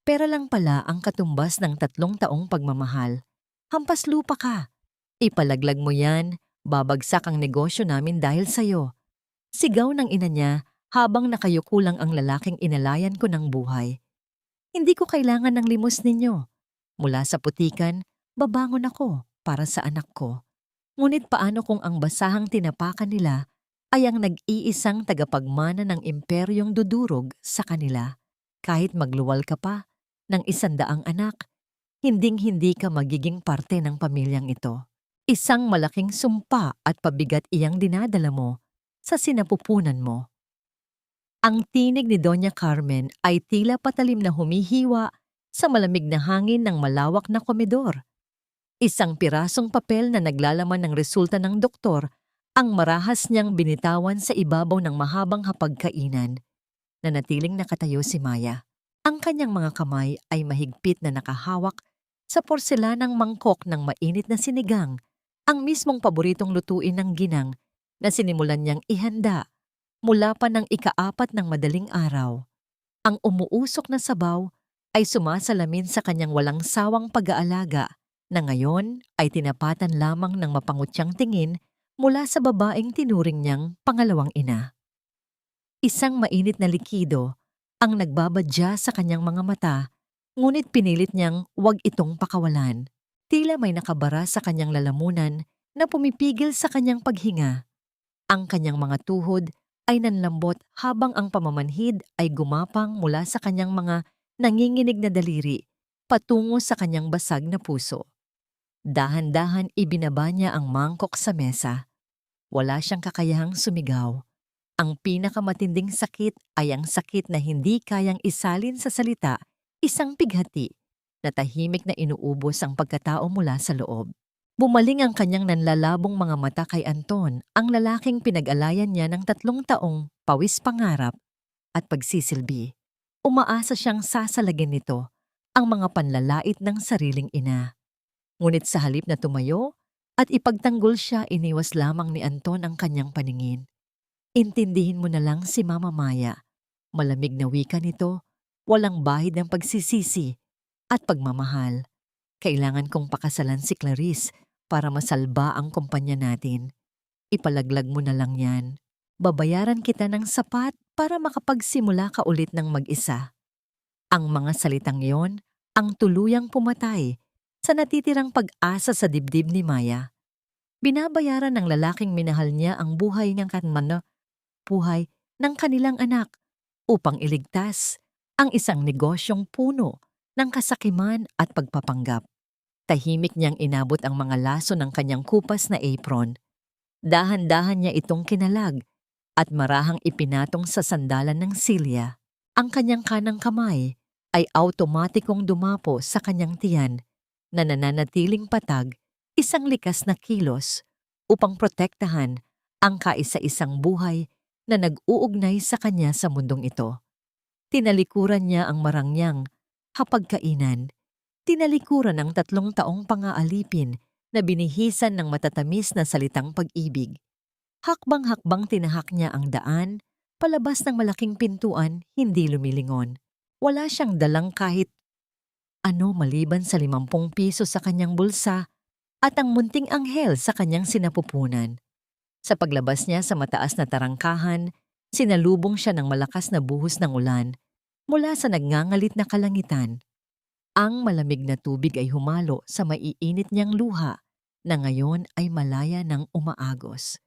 Pera lang pala ang katumbas ng 3 taong pagmamahal. Hampas lupa ka. Ipalaglag mo yan, babagsak ang negosyo namin dahil sa'yo. Sigaw ng ina niya habang nakayuko lang ang lalaking inalayan ko ng buhay. Hindi ko kailangan ng limos ninyo. Mula sa putikan, babangon ako para sa anak ko. Ngunit paano kung ang basahang tinapakan nila ay ang nag-iisang tagapagmana ng imperyong dudurog sa kanila? Kahit magluwal ka pa ng 100 anak, hinding-hindi ka magiging parte ng pamilyang ito. Isang malaking sumpa at pabigat iyang dinadala mo sa sinapupunan mo. Ang tinig ni Doña Carmen ay tila patalim na humihiwa sa malamig na hangin ng malawak na komedor. Isang pirasong papel na naglalaman ng resulta ng doktor ang marahas niyang binitawan sa ibabaw ng mahabang hapagkainan. Nanatiling nakatayo si Maya. Ang kanyang mga kamay ay mahigpit na nakahawak sa porselanang mangkok ng mainit na sinigang, ang mismong paboritong lutuin ng ginang na sinimulan niyang ihanda mula pa ng ika-4 ng madaling araw. Ang umuusok na sabaw ay sumasalamin sa kanyang walang sawang pag-aalaga na ngayon ay tinapatan lamang ng mapangutyang tingin mula sa babaeng tinuring niyang pangalawang ina. Isang mainit na likido ang nagbabadya sa kanyang mga mata, ngunit pinilit niyang huwag itong pakawalan. Tila may nakabara sa kanyang lalamunan na pumipigil sa kanyang paghinga. Ang kanyang mga tuhod ay nanlambot habang ang pamamanhid ay gumapang mula sa kanyang mga nanginginig na daliri patungo sa kanyang basag na puso. Dahan-dahan ibinaba niya ang mangkok sa mesa. Wala siyang kakayahang sumigaw. Ang pinakamatinding sakit ay ang sakit na hindi kayang isalin sa salita, isang pighati na tahimik na inuubos ang pagkatao mula sa loob. Bumaling ang kanyang nanlalabong mga mata kay Anton, ang lalaking pinag-alayan niya ng 3 taong pawis pangarap at pagsisilbi. Umaasa siyang sasalagin nito ang mga panlalait ng sariling ina. Ngunit sa halip na tumayo at ipagtanggol siya, iniwas lamang ni Anton ang kanyang paningin. Intindihin mo na lang si Mama Maya. Malamig na wika nito, walang bahid ng pagsisisi at pagmamahal. Kailangan kong pakasalan si Clarice para masalba ang kumpanya natin. Ipalaglag mo na lang yan. Babayaran kita ng sapat para makapagsimula ka ulit ng mag-isa. Ang mga salitang yon ang tuluyang pumatay sa natitirang pag-asa sa dibdib ni Maya. Binabayaran ng lalaking minahal niya ang buhay ng kanilang anak upang iligtas ang isang negosyong puno ng kasakiman at pagpapanggap. Tahimik niyang inabot ang mga laso ng kanyang kupas na apron. Dahan-dahan niya itong kinalag at marahang ipinatong sa sandalan ng silya. Ang kanyang kanang kamay ay automatikong dumapo sa kanyang tiyan na nananatiling patag, isang likas na kilos upang protektahan ang kaisa-isang buhay na nag-uugnay sa kanya sa mundong ito. Tinalikuran niya ang marangyang hapagkainan. Tinalikuran ang 3 taong pang-aalipin na binihisan ng matatamis na salitang pag-ibig. Hakbang-hakbang tinahak niya ang daan, palabas ng malaking pintuan, hindi lumilingon. Wala siyang dalang kahit ano maliban sa 50 piso sa kanyang bulsa at ang munting anghel sa kanyang sinapupunan. Sa paglabas niya sa mataas na tarangkahan, sinalubong siya ng malakas na buhos ng ulan mula sa nagngangalit na kalangitan. Ang malamig na tubig ay humalo sa maiinit niyang luha na ngayon ay malaya ng umaagos.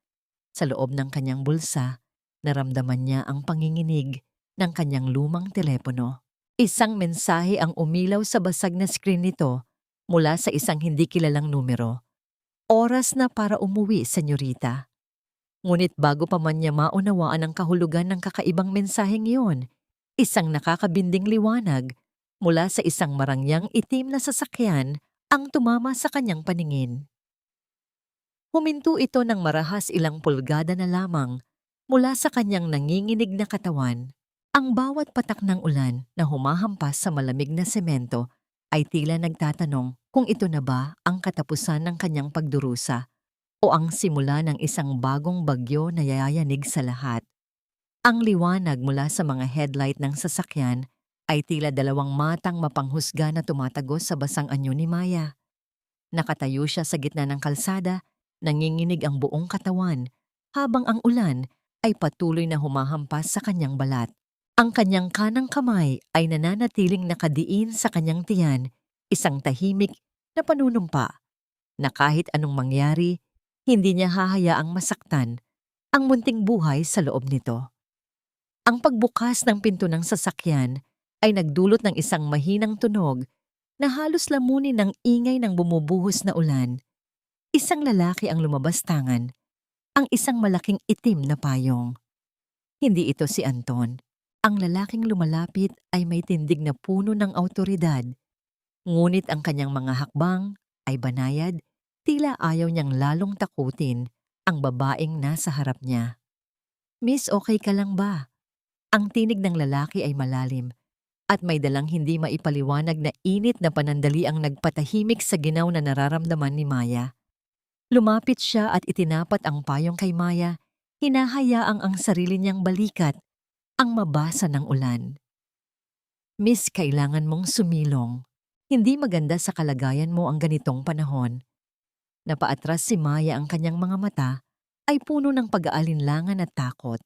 Sa loob ng kanyang bulsa, naramdaman niya ang panginginig ng kanyang lumang telepono. Isang mensahe ang umilaw sa basag na screen nito mula sa isang hindi kilalang numero. Oras na para umuwi, senyorita. Ngunit bago pa man niya maunawaan ang kahulugan ng kakaibang mensaheng iyon, isang nakakabinding liwanag mula sa isang marangyang itim na sasakyan ang tumama sa kanyang paningin. Huminto ito ng marahas ilang pulgada na lamang mula sa kanyang nanginginig na katawan. Ang bawat patak ng ulan na humahampas sa malamig na semento ay tila nagtatanong kung ito na ba ang katapusan ng kanyang pagdurusa o ang simula ng isang bagong bagyo na yayanig sa lahat. Ang liwanag mula sa mga headlight ng sasakyan ay tila dalawang matang mapanghusga na tumatagos sa basang anyo ni Maya. Nakatayo siya sa gitna ng kalsada, nanginginig ang buong katawan, habang ang ulan ay patuloy na humahampas sa kanyang balat. Ang kanyang kanang kamay ay nananatiling nakadiin sa kanyang tiyan, isang tahimik na panunumpa na kahit anong mangyari, hindi niya hahayaang masaktan ang munting buhay sa loob nito. Ang pagbukas ng pinto ng sasakyan ay nagdulot ng isang mahinang tunog na halos lamunin ng ingay ng bumubuhos na ulan. Isang lalaki ang lumabas tangan, ang isang malaking itim na payong. Hindi ito si Anton. Ang lalaking lumalapit ay may tindig na puno ng awtoridad. Ngunit ang kanyang mga hakbang ay banayad, tila ayaw niyang lalong takutin ang babaeng nasa harap niya. "Miss, okay ka lang ba?" Ang tinig ng lalaki ay malalim at may dalang hindi maipaliwanag na init na panandali ang nagpatahimik sa ginaw na nararamdaman ni Maya. Lumapit siya at itinapat ang payong kay Maya, hinahayaang ang sarili niyang balikat ang mabasa ng ulan. "Miss, kailangan mong sumilong. Hindi maganda sa kalagayan mo ang ganitong panahon." Napaatras si Maya, ang kanyang mga mata ay puno ng pag-aalinlangan at takot.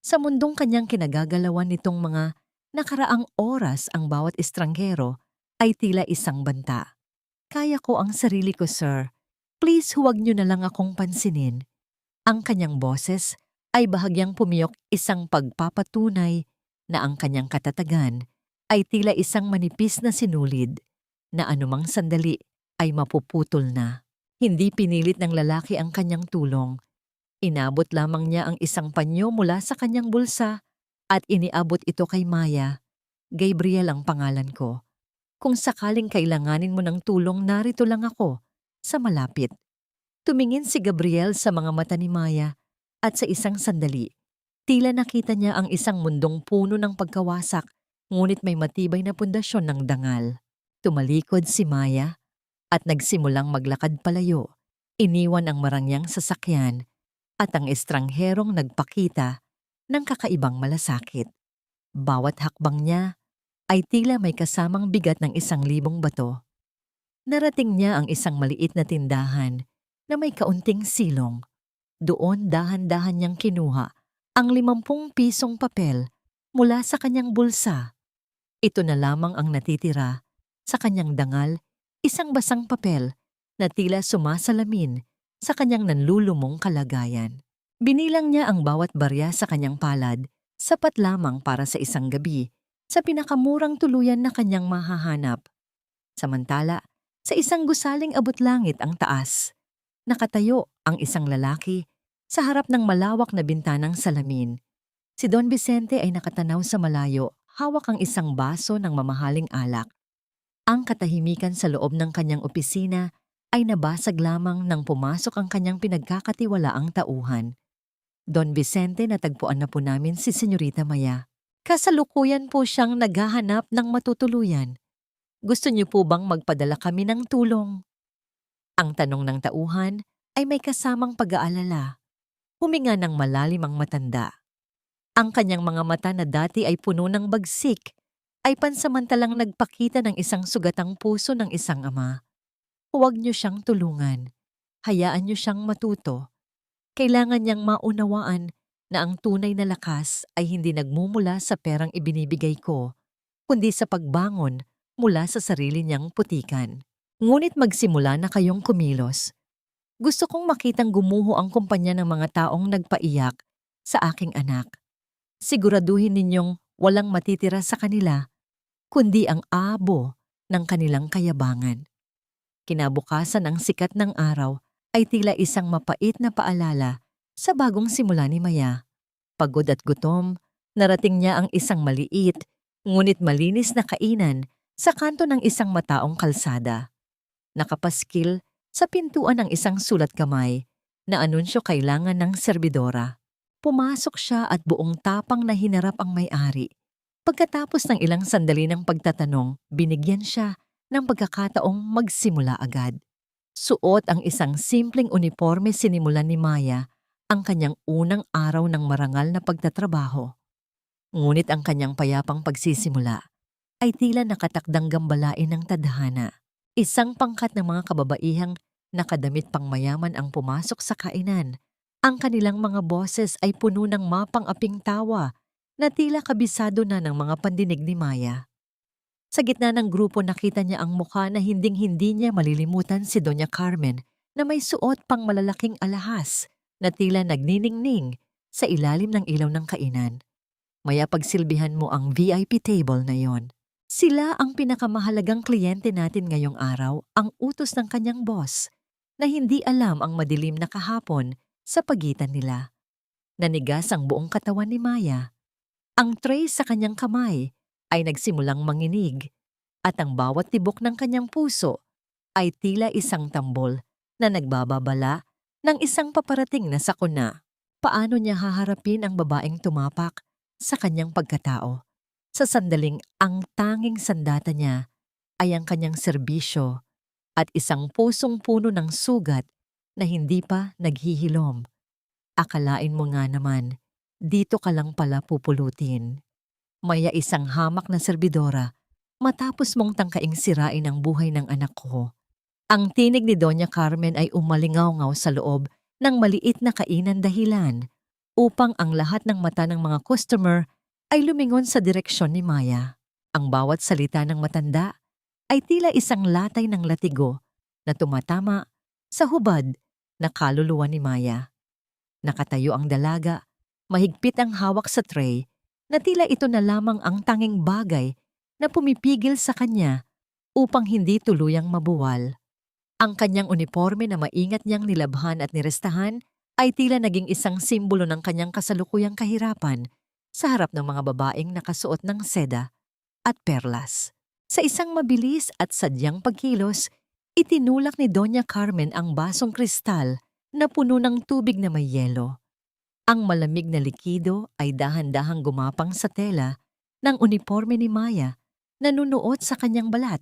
Sa mundong kanyang kinagagalawan nitong mga nakaraang oras, ang bawat estranghero ay tila isang banta. "Kaya ko ang sarili ko, sir. Please, huwag niyo na lang akong pansinin." Ang kanyang boses ay bahagyang pumiyok, isang pagpapatunay na ang kanyang katatagan ay tila isang manipis na sinulid na anumang sandali ay mapuputol na. Hindi pinilit ng lalaki ang kanyang tulong. Inabot lamang niya ang isang panyo mula sa kanyang bulsa at iniabot ito kay Maya. "Gabriel ang pangalan ko. Kung sakaling kailanganin mo ng tulong, narito lang ako, sa malapit." Tumingin si Gabriel sa mga mata ni Maya at sa isang sandali, tila nakita niya ang isang mundong puno ng pagkawasak, ngunit may matibay na pundasyon ng dangal. Tumalikod si Maya at nagsimulang maglakad palayo. Iniwan ang marangyang sasakyan at ang estrangherong nagpakita ng kakaibang malasakit. Bawat hakbang niya ay tila may kasamang bigat ng 1,000 bato. Narating niya ang isang maliit na tindahan na may kaunting silong. Doon dahan-dahan niyang kinuha ang 50 pisong papel mula sa kanyang bulsa. Ito na lamang ang natitira sa kanyang dangal, isang basang papel na tila sumasalamin sa kanyang nanlulumong kalagayan. Binilang niya ang bawat barya sa kanyang palad, sapat lamang para sa isang gabi sa pinakamurang tuluyan na kanyang mahahanap. Samantala, sa isang gusaling abot-langit ang taas, nakatayo ang isang lalaki sa harap ng malawak na bintanang salamin. Si Don Vicente ay nakatanaw sa malayo, hawak ang isang baso ng mamahaling alak. Ang katahimikan sa loob ng kanyang opisina ay nabasag lamang nang pumasok ang kanyang pinagkakatiwalaang tauhan. "Don Vicente, natagpuan na po namin si Senyorita Maya. Kasalukuyan po siyang naghahanap ng matutuluyan. Gusto niyo po bang magpadala kami ng tulong?" Ang tanong ng tauhan ay may kasamang pag-aalala. Huminga ng malalim ang matanda. Ang kanyang mga mata na dati ay puno ng bagsik ay pansamantalang nagpakita ng isang sugatang puso ng isang ama. "Huwag niyo siyang tulungan. Hayaan niyo siyang matuto. Kailangan niyang maunawaan na ang tunay na lakas ay hindi nagmumula sa perang ibinibigay ko, kundi sa pagbangon mula sa sarili niyang putikan. Ngunit magsimula na kayong kumilos. Gusto kong makitang gumuho ang kumpanya ng mga taong nagpaiyak sa aking anak. Siguraduhin ninyong walang matitira sa kanila, kundi ang abo ng kanilang kayabangan." Kinabukasan, ang sikat ng araw ay tila isang mapait na paalala sa bagong simula ni Maya. Pagod at gutom, narating niya ang isang maliit ngunit malinis na kainan sa kanto ng isang mataong kalsada. Nakapaskil sa pintuan ng isang sulat kamay na anunsyo kailangan ng serbidora. Pumasok siya at buong tapang na hinarap ang may-ari. Pagkatapos ng ilang sandali ng pagtatanong, binigyan siya ng pagkakataong magsimula agad. Suot ang isang simpleng uniforme, sinimulan ni Maya ang kanyang unang araw ng marangal na pagtatrabaho. Ngunit ang kanyang payapang pagsisimula ay tila nakatakdang gambalain ng tadhana. Isang pangkat ng mga kababaihang nakadamit pang mayaman ang pumasok sa kainan. Ang kanilang mga boses ay puno ng mapang-aping tawa na tila kabisado na ng mga pandinig ni Maya. Sa gitna ng grupo nakita niya ang mukha na hinding-hindi niya malilimutan si Doña Carmen na may suot pang malalaking alahas na tila nagniningning sa ilalim ng ilaw ng kainan. Maya pagsilbihan mo ang VIP table na yon. Sila ang pinakamahalagang kliyente natin ngayong araw, ang utos ng kanyang boss, na hindi alam ang madilim na kahapon sa pagitan nila. Nanigas ang buong katawan ni Maya. Ang tray sa kanyang kamay ay nagsimulang manginig at ang bawat tibok ng kanyang puso ay tila isang tambol na nagbababala ng isang paparating na sakuna. Paano niya haharapin ang babaeng tumapak sa kanyang pagkatao? Sa sandaling ang tanging sandata niya ay ang kanyang serbisyo at isang pusong puno ng sugat na hindi pa naghihilom. Akalain mo nga naman, dito ka lang pala pupulutin. Maya isang hamak na serbidora matapos mong tangkaing sirain ang buhay ng anak ko. Ang tinig ni Doña Carmen ay umalingaw-ngaw sa loob ng maliit na kainan dahilan upang ang lahat ng mata ng mga customer ay lumingon sa direksyon ni Maya. Ang bawat salita ng matanda ay tila isang latay ng latigo na tumatama sa hubad na kaluluwa ni Maya. Nakatayo ang dalaga, mahigpit ang hawak sa tray na tila ito na lamang ang tanging bagay na pumipigil sa kanya upang hindi tuluyang mabuwal. Ang kanyang uniforme na maingat niyang nilabhan at nirestahan ay tila naging isang simbolo ng kanyang kasalukuyang kahirapan sa harap ng mga babaeng nakasuot ng seda at perlas. Sa isang mabilis at sadyang pagkilos, itinulak ni Doña Carmen ang basong kristal na puno ng tubig na may yelo. Ang malamig na likido ay dahan-dahang gumapang sa tela ng uniforme ni Maya na nunuot sa kanyang balat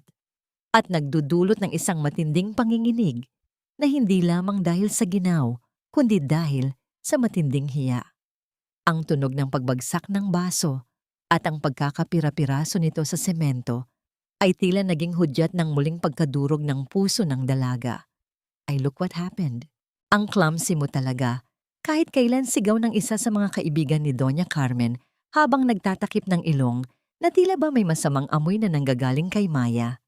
at nagdudulot ng isang matinding panginginig na hindi lamang dahil sa ginaw, kundi dahil sa matinding hiya. Ang tunog ng pagbagsak ng baso at ang pagkakapira-piraso nito sa semento ay tila naging hudyat ng muling pagkadurog ng puso ng dalaga. Ay look what happened. Ang clumsy mo talaga. Kahit kailan sigaw ng isa sa mga kaibigan ni Doña Carmen habang nagtatakip ng ilong na tila ba may masamang amoy na nanggagaling kay Maya.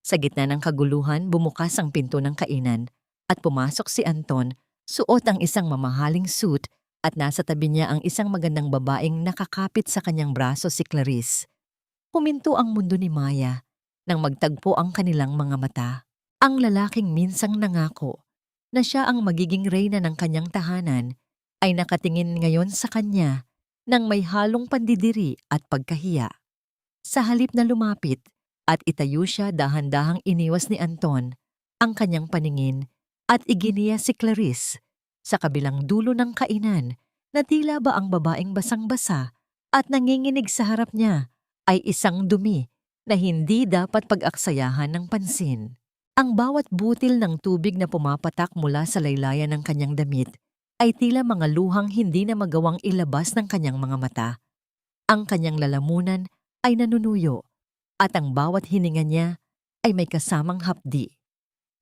Sa gitna ng kaguluhan, bumukas ang pinto ng kainan at pumasok si Anton, suot ang isang mamahaling suit at nasa tabi niya ang isang magandang babaeng nakakapit sa kanyang braso, si Clarice. Huminto ang mundo ni Maya nang magtagpo ang kanilang mga mata. Ang lalaking minsang nangako na siya ang magiging reyna ng kanyang tahanan ay nakatingin ngayon sa kanya nang may halong pandidiri at pagkahiya. Sa halip na lumapit at itayo siya, dahan-dahang iniwas ni Anton ang kanyang paningin at iginiya si Clarice sa kabilang dulo ng kainan na tila ba ang babaeng basang-basa at nanginginig sa harap niya ay isang dumi na hindi dapat pag-aksayahan ng pansin. Ang bawat butil ng tubig na pumapatak mula sa laylayan ng kanyang damit ay tila mga luhang hindi na magawang ilabas ng kanyang mga mata. Ang kanyang lalamunan ay nanunuyo at ang bawat hininga niya ay may kasamang hapdi.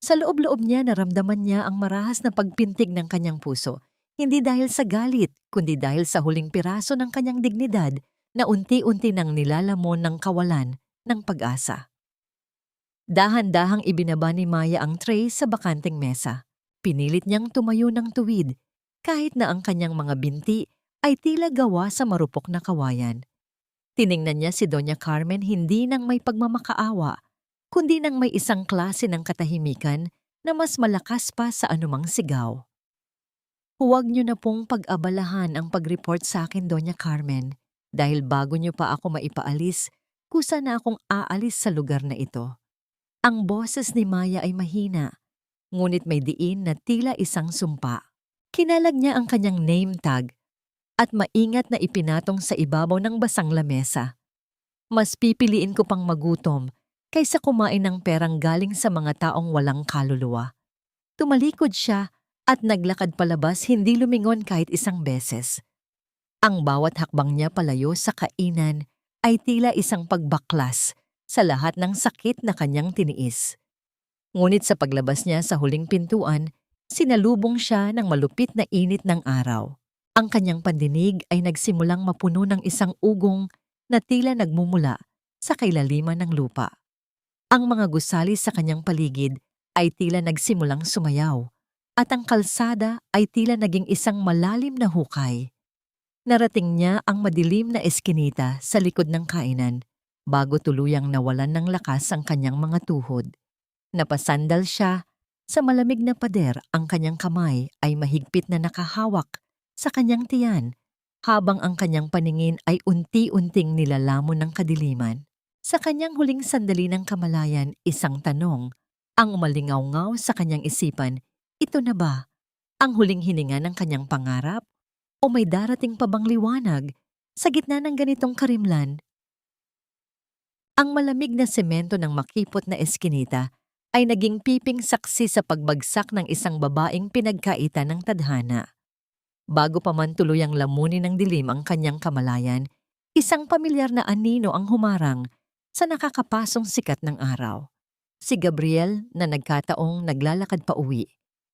Sa loob-loob niya naramdaman niya ang marahas na pagpintig ng kanyang puso, hindi dahil sa galit, kundi dahil sa huling piraso ng kanyang dignidad na unti-unti nang nilalamon ng kawalan ng pag-asa. Dahan-dahang ibinaba ni Maya ang tray sa bakanting mesa. Pinilit niyang tumayo ng tuwid, kahit na ang kanyang mga binti ay tila gawa sa marupok na kawayan. Tiningnan niya si Doña Carmen hindi nang may pagmamakaawa, kundi nang may isang klase ng katahimikan na mas malakas pa sa anumang sigaw. Huwag niyo na pong pag-abalahan ang pag-report sa akin, Doña Carmen, dahil bago niyo pa ako maipaalis, kusa na akong aalis sa lugar na ito. Ang boses ni Maya ay mahina, ngunit may diin na tila isang sumpa. Kinalag niya ang kanyang name tag at maingat na ipinatong sa ibabaw ng basang lamesa. Mas pipiliin ko pang magutom kaysa kumain ng perang galing sa mga taong walang kaluluwa. Tumalikod siya at naglakad palabas, hindi lumingon kahit isang beses. Ang bawat hakbang niya palayo sa kainan ay tila isang pagbaklas sa lahat ng sakit na kanyang tiniis. Ngunit sa paglabas niya sa huling pintuan, sinalubong siya ng malupit na init ng araw. Ang kanyang pandinig ay nagsimulang mapuno ng isang ugong na tila nagmumula sa kailaliman ng lupa. Ang mga gusali sa kanyang paligid ay tila nagsimulang sumayaw, at ang kalsada ay tila naging isang malalim na hukay. Narating niya ang madilim na eskinita sa likod ng kainan bago tuluyang nawalan ng lakas ang kanyang mga tuhod. Napasandal siya sa malamig na pader, ang kanyang kamay ay mahigpit na nakahawak sa kanyang tiyan habang ang kanyang paningin ay unti-unting nilalamon ng kadiliman. Sa kanyang huling sandali ng kamalayan, isang tanong ang umalingaw-ngaw sa kanyang isipan. Ito na ba ang huling hininga ng kanyang pangarap? O may darating pa bang liwanag sa gitna ng ganitong karimlan? Ang malamig na semento ng makipot na eskinita ay naging piping saksi sa pagbagsak ng isang babaeng pinagkaitan ng tadhana. Bago pa man tuluyang lamunin ng dilim ang kanyang kamalayan, isang pamilyar na anino ang humarang sa nakakapasong sikat ng araw. Si Gabriel na nagkataong naglalakad pa uwi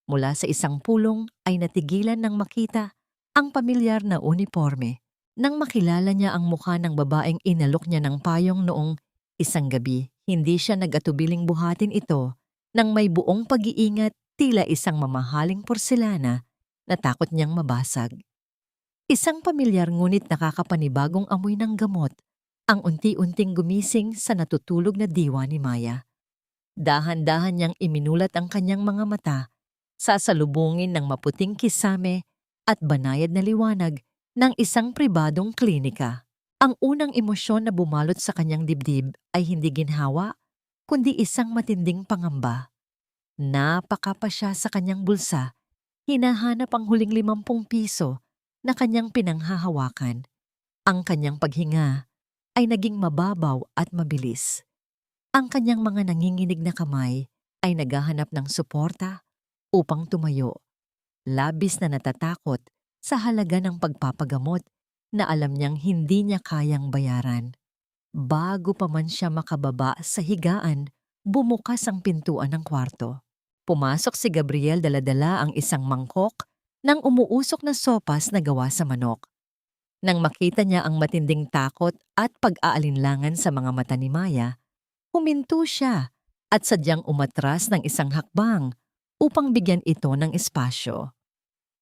mula sa isang pulong ay natigilan nang makita ang pamilyar na uniforme. Nang makilala niya ang mukha ng babaeng inalok niya ng payong noong isang gabi, hindi siya nag-atubiling buhatin ito nang may buong pag-iingat, tila isang mamahaling porselana na takot niyang mabasag. Isang pamilyar ngunit nakakapanibagong amoy ng gamot ang unti-unting gumising sa natutulog na diwa ni Maya. Dahan-dahan niyang iminulat ang kanyang mga mata, sasalubungin ng maputing kisame at banayad na liwanag ng isang pribadong klinika. Ang unang emosyon na bumalot sa kanyang dibdib ay hindi ginhawa, kundi isang matinding pangamba. Napaka pa siya sa kanyang bulsa, hinahanap ang huling 50 piso na kanyang pinanghahawakan. Ang kanyang paghinga ay naging mababaw at mabilis. Ang kanyang mga nanginginig na kamay ay naghahanap ng suporta upang tumayo. Labis na natatakot sa halaga ng pagpapagamot na alam niyang hindi niya kayang bayaran. Bago pa man siya makababa sa higaan, bumukas ang pintuan ng kwarto. Pumasok si Gabriel, dala-dala ang isang mangkok ng umuusok na sopas na gawa sa manok. Nang makita niya ang matinding takot at pag-aalinlangan sa mga mata ni Maya, huminto siya at sadyang umatras ng isang hakbang upang bigyan ito ng espasyo.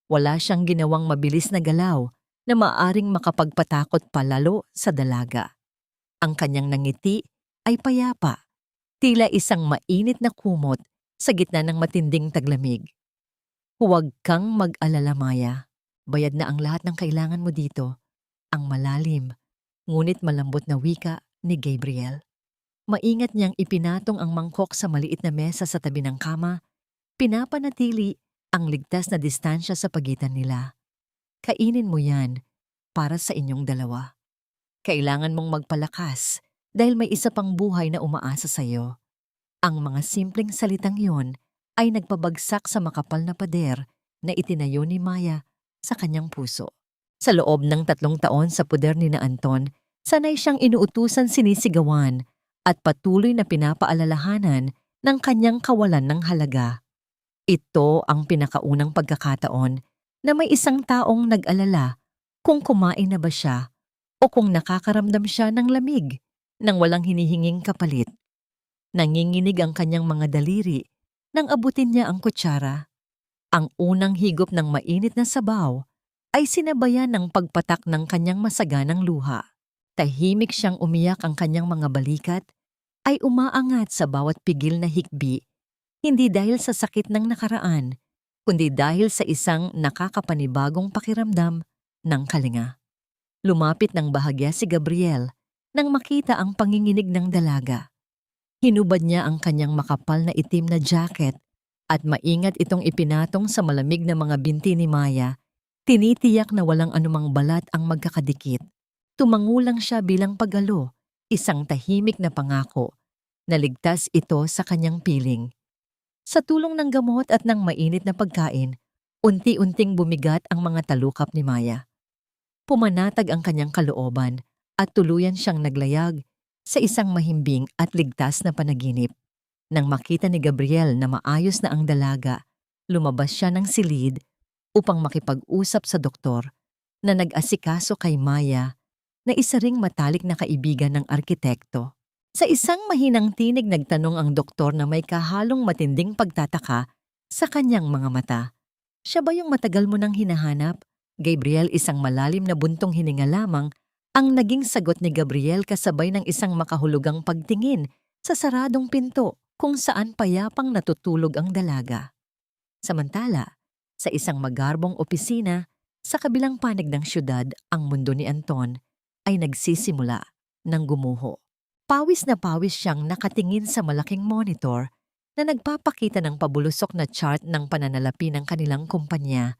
Wala siyang ginawang mabilis na galaw na maaring makapagpatakot palalo sa dalaga. Ang kanyang nangiti ay payapa, tila isang mainit na kumot sa gitna ng matinding taglamig. Huwag kang mag-alala, Maya. Bayad na ang lahat ng kailangan mo dito. Ang malalim, ngunit malambot na wika ni Gabriel. Maingat niyang ipinatong ang mangkok sa maliit na mesa sa tabi ng kama, pinapanatili ang ligtas na distansya sa pagitan nila. Kainin mo yan para sa inyong dalawa. Kailangan mong magpalakas dahil may isa pang buhay na umaasa sa iyo. Ang mga simpleng salitang yon ay nagpabagsak sa makapal na pader na itinayo ni Maya sa kanyang puso. Sa loob ng 3 taon sa puder ni na Anton, sanay siyang inuutusan, sinisigawan at patuloy na pinapaalalahanan ng kanyang kawalan ng halaga. Ito ang pinakaunang pagkakataon na may isang taong nag-alala kung kumain na ba siya o kung nakakaramdam siya ng lamig nang walang hinihinging kapalit. Nanginginig ang kanyang mga daliri nang abutin niya ang kutsara. Ang unang higop ng mainit na sabaw ay sinabayan ng pagpatak ng kanyang masaganang luha. Tahimik siyang umiyak, ang kanyang mga balikat ay umaangat sa bawat pigil na hikbi, hindi dahil sa sakit ng nakaraan, kundi dahil sa isang nakakapanibagong pakiramdam ng kalinga. Lumapit ng bahagya si Gabriel nang makita ang panginginig ng dalaga. Hinubad niya ang kanyang makapal na itim na jacket at maingat itong ipinatong sa malamig na mga binti ni Maya. Tinitiyak na walang anumang balat ang magkakadikit. Tumangulang siya bilang pagalo, isang tahimik na pangako na ligtas ito sa kanyang piling. Sa tulong ng gamot at ng mainit na pagkain, unti-unting bumigat ang mga talukap ni Maya. Pumanatag ang kanyang kalooban at tuluyan siyang naglayag, Sa isang mahimbing at ligtas na panaginip, nang makita ni Gabriel na maayos na ang dalaga, lumabas siya ng silid upang makipag-usap sa doktor na nag-asikaso kay Maya na isa ring matalik na kaibigan ng arkitekto. Sa isang mahinang tinig nagtanong ang doktor na may kahalong matinding pagtataka sa kanyang mga mata. Siya ba yung matagal mo nang hinahanap? Gabriel, isang malalim na buntong hininga lamang ang naging sagot ni Gabriel kasabay ng isang makahulugang pagtingin sa saradong pinto kung saan payapang natutulog ang dalaga. Samantala, sa isang magarbong opisina sa kabilang panig ng syudad, ang mundo ni Anton ay nagsisimula ng gumuho. Pawis na pawis siyang nakatingin sa malaking monitor na nagpapakita ng pabulusok na chart ng pananalapi ng kanilang kumpanya.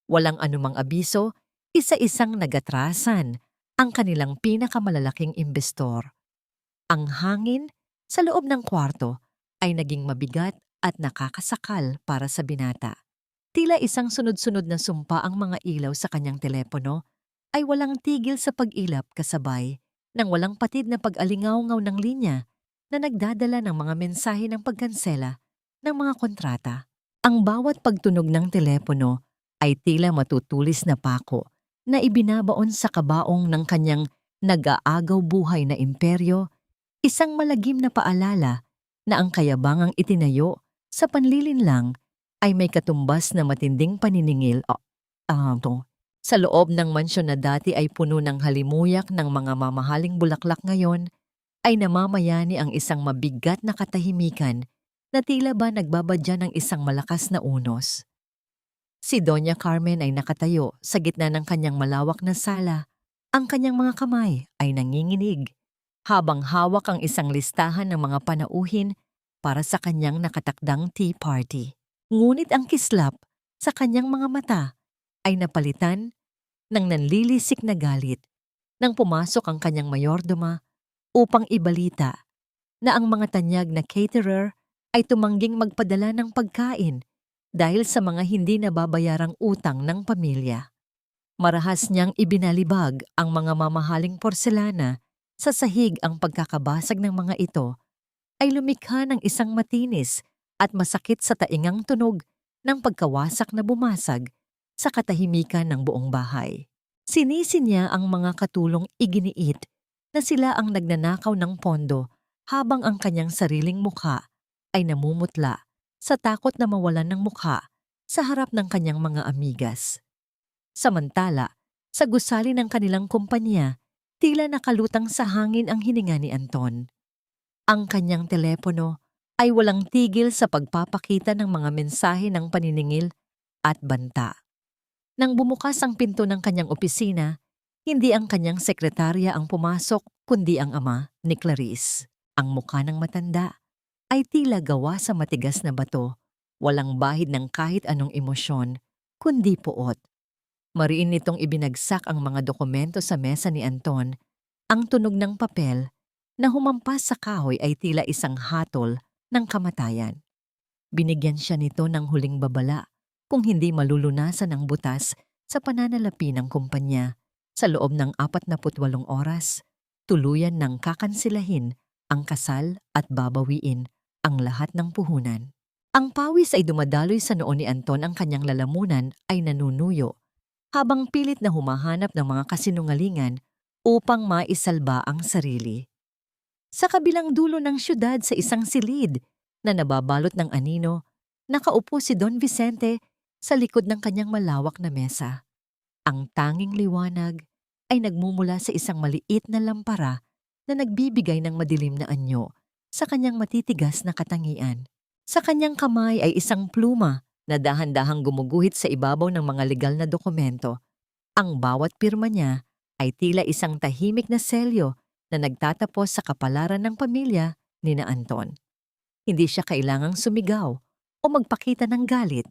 Walang anumang abiso, isa-isang nagatrasan ang kanilang pinakamalalaking imbestor. Ang hangin sa loob ng kwarto ay naging mabigat at nakakasakal para sa binata. Tila isang sunod-sunod na sumpa ang mga ilaw sa kanyang telepono ay walang tigil sa pag-ilap kasabay ng walang patid na pag-alingaw-ngaw ng linya na nagdadala ng mga mensahe ng pagkansela ng mga kontrata. Ang bawat pagtunog ng telepono ay tila matutulis na pako na ibinabaon sa kabaong ng kanyang nag-aagaw buhay na imperyo, isang malagim na paalala na ang kayabangang itinayo sa panlilinlang ay may katumbas na matinding paniningil. Sa loob ng mansyon na dati ay puno ng halimuyak ng mga mamahaling bulaklak ngayon, ay namamayani ang isang mabigat na katahimikan na tila ba nagbabadya ng isang malakas na unos. Si Doña Carmen ay nakatayo sa gitna ng kanyang malawak na sala. Ang kanyang mga kamay ay nanginginig habang hawak ang isang listahan ng mga panauhin para sa kanyang nakatakdang tea party. Ngunit ang kislap sa kanyang mga mata ay napalitan ng nanlilisik na galit nang pumasok ang kanyang mayordoma upang ibalita na ang mga tanyag na caterer ay tumangging magpadala ng pagkain dahil sa mga hindi nababayarang utang ng pamilya. Marahas niyang ibinalibag ang mga mamahaling porselana sa sahig. Ang pagkakabasag ng mga ito ay lumikha ng isang matinis at masakit sa taingang tunog ng pagkawasak na bumasag sa katahimikan ng buong bahay. Sinisi niya ang mga katulong iginiit na sila ang nagnanakaw ng pondo habang ang kanyang sariling mukha ay namumutla sa takot na mawalan ng mukha sa harap ng kanyang mga amigas. Samantala, sa gusali ng kanilang kumpanya, tila nakalutang sa hangin ang hininga ni Anton. Ang kanyang telepono ay walang tigil sa pagpapakita ng mga mensahe ng paniningil at banta. Nang bumukas ang pinto ng kanyang opisina, hindi ang kanyang sekretarya ang pumasok kundi ang ama ni Clarice. Ang mukha ng matanda ay tila gawa sa matigas na bato, walang bahid ng kahit anong emosyon, kundi puot. Mariin nitong ibinagsak ang mga dokumento sa mesa ni Anton. Ang tunog ng papel na humampas sa kahoy ay tila isang hatol ng kamatayan. Binigyan siya nito ng huling babala kung hindi malulunasan ang butas sa pananalapi ng kumpanya. Sa loob ng 48 oras, tuluyan ng kakansilahin ang kasal at babawiin ang lahat ng puhunan. Ang pawis ay dumadaloy sa noo ni Anton. Ang kanyang lalamunan ay nanunuyo habang pilit na humahanap ng mga kasinungalingan upang maisalba ang sarili. Sa kabilang dulo ng syudad, sa isang silid na nababalot ng anino, nakaupo si Don Vicente sa likod ng kanyang malawak na mesa. Ang tanging liwanag ay nagmumula sa isang maliit na lampara na nagbibigay ng madilim na anyo sa kanyang matitigas na katangian. Sa kanyang kamay ay isang pluma na dahan-dahang gumuguhit sa ibabaw ng mga legal na dokumento. Ang bawat pirma niya ay tila isang tahimik na selyo na nagtatapos sa kapalaran ng pamilya ni na Anton. Hindi siya kailangang sumigaw o magpakita ng galit.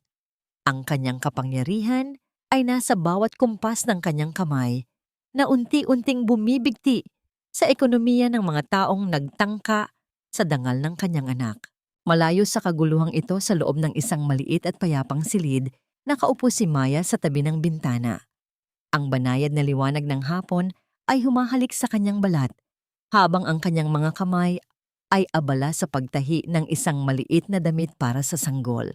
Ang kanyang kapangyarihan ay nasa bawat kumpas ng kanyang kamay na unti-unting bumibigti sa ekonomiya ng mga taong nagtangka sa dangal ng kanyang anak. Malayo sa kaguluhang ito, sa loob ng isang maliit at payapang silid, nakaupo si Maya sa tabi ng bintana. Ang banayad na liwanag ng hapon ay humahalik sa kanyang balat habang ang kanyang mga kamay ay abala sa pagtahi ng isang maliit na damit para sa sanggol.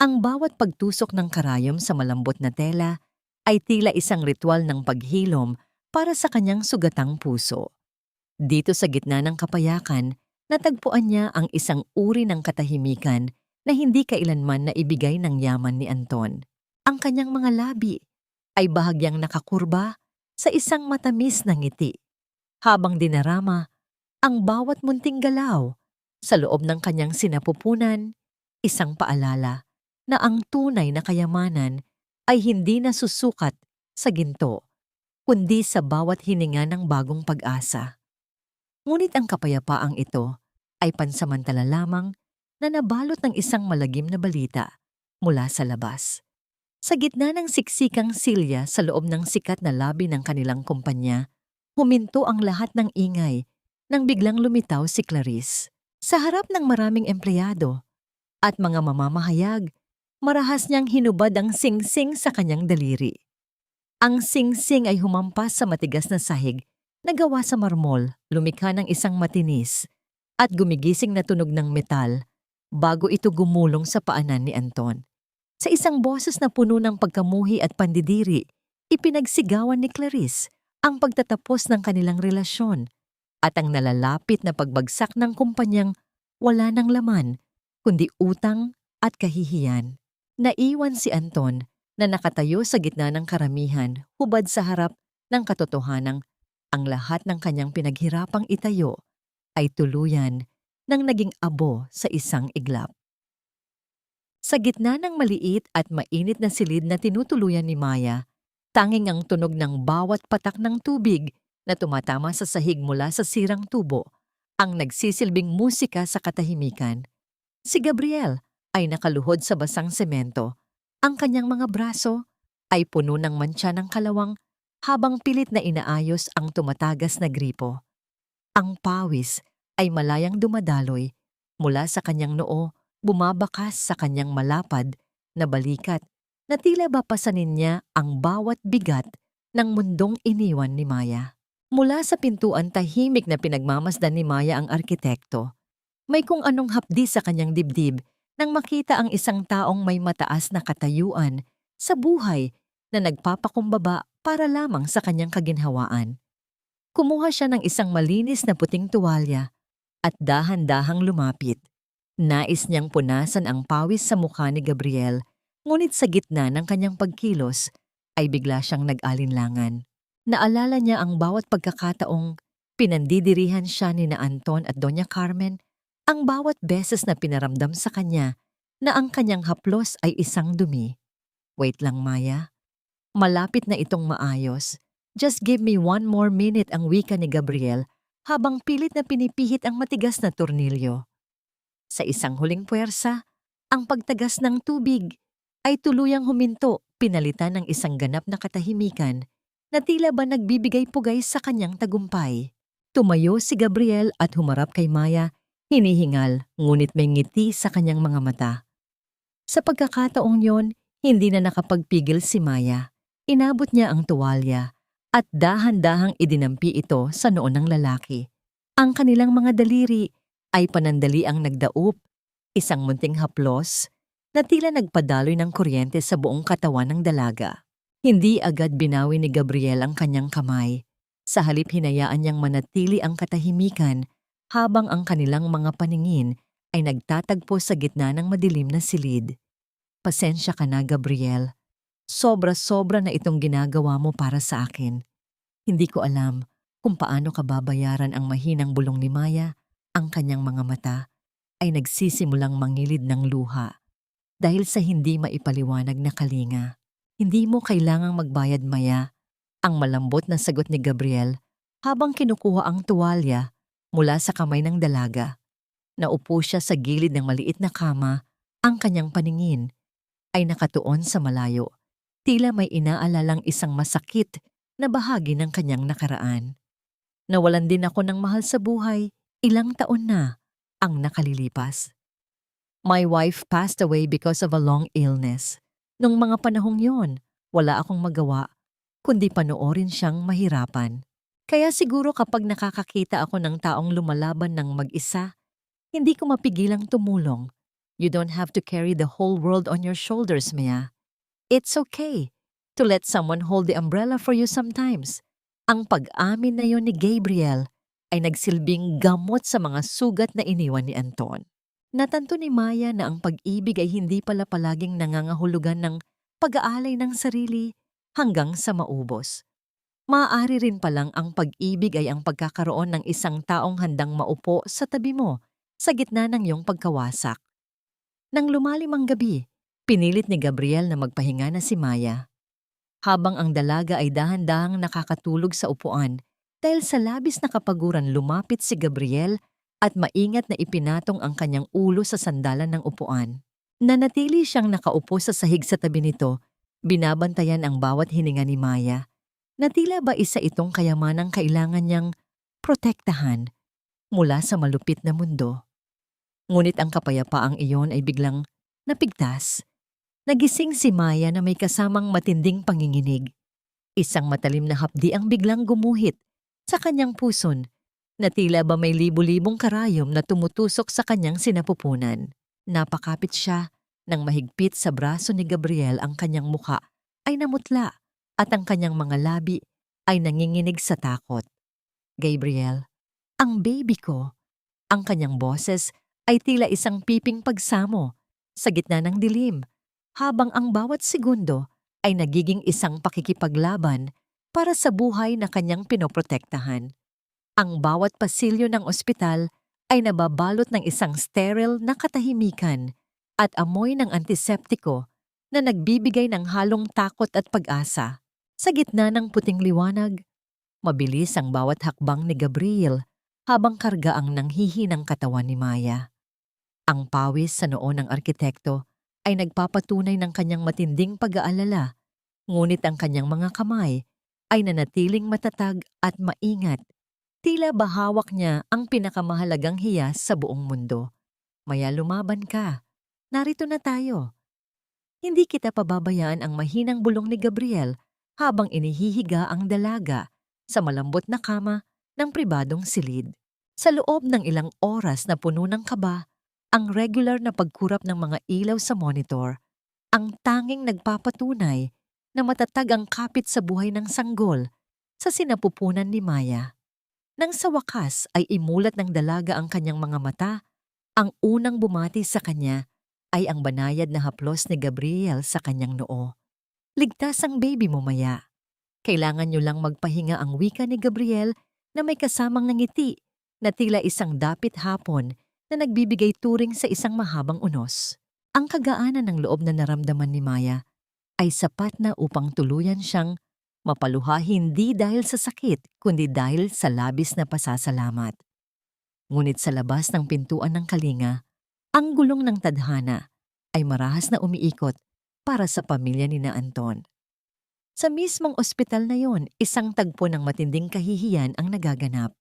Ang bawat pagtusok ng karayom sa malambot na tela ay tila isang ritual ng paghilom para sa kanyang sugatang puso. Dito sa gitna ng kapayakan, natagpuan niya ang isang uri ng katahimikan na hindi kailanman naibigay ng yaman ni Anton. Ang kanyang mga labi ay bahagyang nakakurba sa isang matamis na ngiti, habang dinarama ang bawat munting galaw sa loob ng kanyang sinapupunan, isang paalala na ang tunay na kayamanan ay hindi nasusukat sa ginto, kundi sa bawat hininga ng bagong pag-asa. Ngunit ang kapayapaang ito ay pansamantala lamang na nabalot ng isang malagim na balita mula sa labas. Sa gitna ng siksikang silya sa loob ng sikat na labi ng kanilang kumpanya, huminto ang lahat ng ingay nang biglang lumitaw si Clarice. Sa harap ng maraming empleyado at mga mamamahayag, marahas niyang hinubad ang singsing sa kanyang daliri. Ang singsing ay humampas sa matigas na sahig na gawa sa marmol, lumikha ng isang matinis at gumigising na tunog ng metal bago ito gumulong sa paanan ni Anton. Sa isang boses na puno ng pagkamuhi at pandidiri, ipinagsigawan ni Clarice ang pagtatapos ng kanilang relasyon at ang nalalapit na pagbagsak ng kumpanyang wala ng laman, kundi utang at kahihiyan. Naiwan si Anton na nakatayo sa gitna ng karamihan, hubad sa harap ng katotohanang ang lahat ng kanyang pinaghirapang itayo ay tuluyan nang naging abo sa isang iglap. Sa gitna ng maliit at mainit na silid na tinutuluyan ni Maya, tanging ang tunog ng bawat patak ng tubig na tumatama sa sahig mula sa sirang tubo ang nagsisilbing musika sa katahimikan. Si Gabriel ay nakaluhod sa basang semento. Ang kanyang mga braso ay puno ng mantsa ng kalawang habang pilit na inaayos ang tumatagas na gripo. Ang pawis ay malayang dumadaloy mula sa kanyang noo, bumabakas sa kanyang malapad na balikat na tila ba pasanin niya ang bawat bigat ng mundong iniwan ni Maya. Mula sa pintuan, tahimik na pinagmamasdan ni Maya ang arkitekto. May kung anong hapdi sa kanyang dibdib nang makita ang isang taong may mataas na katayuan sa buhay na nagpapakumbaba para lamang sa kanyang kaginhawaan. Kumuha siya ng isang malinis na puting tuwalya at dahan-dahang lumapit. Nais niyang punasan ang pawis sa mukha ni Gabriel, ngunit sa gitna ng kanyang pagkilos ay bigla siyang nag-alinlangan. Naalala niya ang bawat pagkakataong pinandidirihan siya ni na Anton at Doña Carmen, ang bawat beses na pinaramdam sa kanya na ang kanyang haplos ay isang dumi. Wait lang, Maya. Malapit na itong maayos. Just give me one more minute, ang wika ni Gabriel habang pilit na pinipihit ang matigas na tornilyo. Sa isang huling puwersa, ang pagtagas ng tubig ay tuluyang huminto, pinalitan ng isang ganap na katahimikan na tila ba nagbibigay pugay sa kanyang tagumpay. Tumayo si Gabriel at humarap kay Maya, hinihingal ngunit may ngiti sa kanyang mga mata. Sa pagkakataong yon, hindi na nakapagpigil si Maya. Inabot niya ang tuwalya at dahan-dahang idinampi ito sa noo ng lalaki. Ang kanilang mga daliri ay panandali ang nagdaup, isang munting haplos na tila nagpadaloy ng kuryente sa buong katawan ng dalaga. Hindi agad binawi ni Gabriel ang kanyang kamay. Sa halip hinayaan niyang manatili ang katahimikan habang ang kanilang mga paningin ay nagtatagpo sa gitna ng madilim na silid. Pasensya ka na, Gabriel. Sobra-sobra na itong ginagawa mo para sa akin. Hindi ko alam kung paano ka babayaran ang mahinang bulong ni Maya. Ang kanyang mga mata ay nagsisimulang mangilid ng luha dahil sa hindi maipaliwanag na kalinga. Hindi mo kailangang magbayad, Maya, ang malambot na sagot ni Gabriel habang kinukuha ang tuwalya mula sa kamay ng dalaga. Naupo siya sa gilid ng maliit na kama, ang kanyang paningin ay nakatuon sa malayo. Tila may inaalalang isang masakit na bahagi ng kanyang nakaraan. Nawalan din ako ng mahal sa buhay, ilang taon na ang nakalilipas. My wife passed away because of a long illness. Nung mga panahong yon, wala akong magawa, kundi panoorin siyang mahirapan. Kaya siguro kapag nakakakita ako ng taong lumalaban ng mag-isa, hindi ko mapigilang tumulong. You don't have to carry the whole world on your shoulders, Maya. It's okay to let someone hold the umbrella for you sometimes. Ang pag-amin na yon ni Gabriel ay nagsilbing gamot sa mga sugat na iniwan ni Anton. Natanto ni Maya na ang pag-ibig ay hindi pala palaging nangangahulugan ng pag-aalay ng sarili hanggang sa maubos. Maaari rin palang ang pag-ibig ay ang pagkakaroon ng isang taong handang maupo sa tabi mo sa gitna ng iyong pagkawasak. Nang lumalim ang gabi, pinilit ni Gabriel na magpahinga na si Maya. Habang ang dalaga ay dahan-dahang nakakatulog sa upuan dahil sa labis na kapaguran lumapit si Gabriel at maingat na ipinatong ang kanyang ulo sa sandalan ng upuan. Nanatili siyang nakaupo sa sahig sa tabi nito, binabantayan ang bawat hininga ni Maya, na tila ba isa itong kayamanang kailangan niyang protektahan mula sa malupit na mundo. Ngunit ang kapayapaang iyon ay biglang napigtas. Nagising si Maya na may kasamang matinding panginginig. Isang matalim na hapdi ang biglang gumuhit sa kanyang puson na tila ba may libu-libong karayom na tumutusok sa kanyang sinapupunan. Napakapit siya nang mahigpit sa braso ni Gabriel, ang kanyang muka ay namutla at ang kanyang mga labi ay nanginginig sa takot. Gabriel, ang baby ko. Ang kanyang boses ay tila isang piping pagsamo sa gitna ng dilim, habang ang bawat segundo ay nagiging isang pakikipaglaban para sa buhay na kanyang pinoprotektahan. Ang bawat pasilyo ng ospital ay nababalot ng isang sterile na katahimikan at amoy ng antiseptiko na nagbibigay ng halong takot at pag-asa. Sa gitna ng puting liwanag, mabilis ang bawat hakbang ni Gabriel habang karga ang nanghihinang katawan ni Maya. Ang pawis sa noo ng arkitekto ay nagpapatunay ng kanyang matinding pag-aalala, ngunit ang kanyang mga kamay ay nanatiling matatag at maingat. Tila ba hawak niya ang pinakamahalagang hiyas sa buong mundo. Maya, lumaban ka. Narito na tayo. Hindi kita pababayaan ang mahinang bulong ni Gabriel habang inihihiga ang dalaga sa malambot na kama ng pribadong silid. Sa loob ng ilang oras na puno ng kaba, ang regular na pagkurap ng mga ilaw sa monitor, ang tanging nagpapatunay na matatag ang kapit sa buhay ng sanggol sa sinapupunan ni Maya. Nang sa wakas ay imulat ng dalaga ang kanyang mga mata, ang unang bumati sa kanya ay ang banayad na haplos ni Gabriel sa kanyang noo. Ligtas ang baby mo, Maya. Kailangan niyo lang magpahinga, ang wika ni Gabriel na may kasamang ngiti na tila isang dapit hapon na nagbibigay turing sa isang mahabang unos. Ang kagaanan ng loob na naramdaman ni Maya ay sapat na upang tuluyan siyang mapaluha, hindi dahil sa sakit kundi dahil sa labis na pasasalamat. Ngunit sa labas ng pintuan ng kalinga, ang gulong ng tadhana ay marahas na umiikot para sa pamilya ni na Anton. Sa mismong ospital na yon, isang tagpo ng matinding kahihiyan ang nagaganap.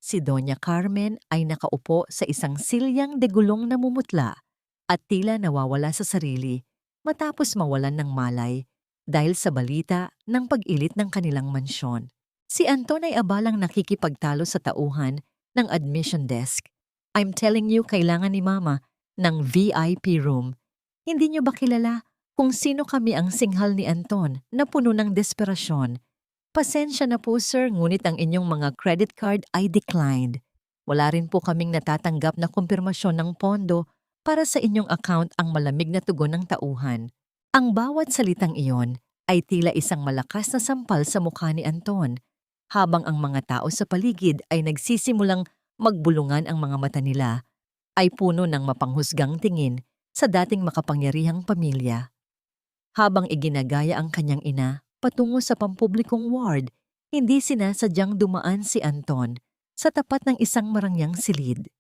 Si Doña Carmen ay nakaupo sa isang silyang de gulong na mumutla at tila nawawala sa sarili matapos mawalan ng malay dahil sa balita ng pag-ilit ng kanilang mansyon. Si Anton ay abalang nakikipagtalo sa tauhan ng admission desk. I'm telling you, kailangan ni Mama ng VIP room. Hindi niyo ba kilala kung sino kami? Ang singhal ni Anton na puno ng desperasyon. Pasensya na po sir, ngunit ang inyong mga credit card ay declined. Wala rin po kaming natatanggap na kumpirmasyon ng pondo para sa inyong account. Ang malamig na tugon ng tauhan. Ang bawat salitang iyon ay tila isang malakas na sampal sa mukha ni Anton, habang ang mga tao sa paligid ay nagsisimulang magbulungan. Ang mga mata nila ay puno ng mapanghusgang tingin sa dating makapangyarihang pamilya. Habang iginagaya ang kanyang ina patungo sa pampublikong ward, hindi sinasadyang dumaan si Anton sa tapat ng isang marangyang silid.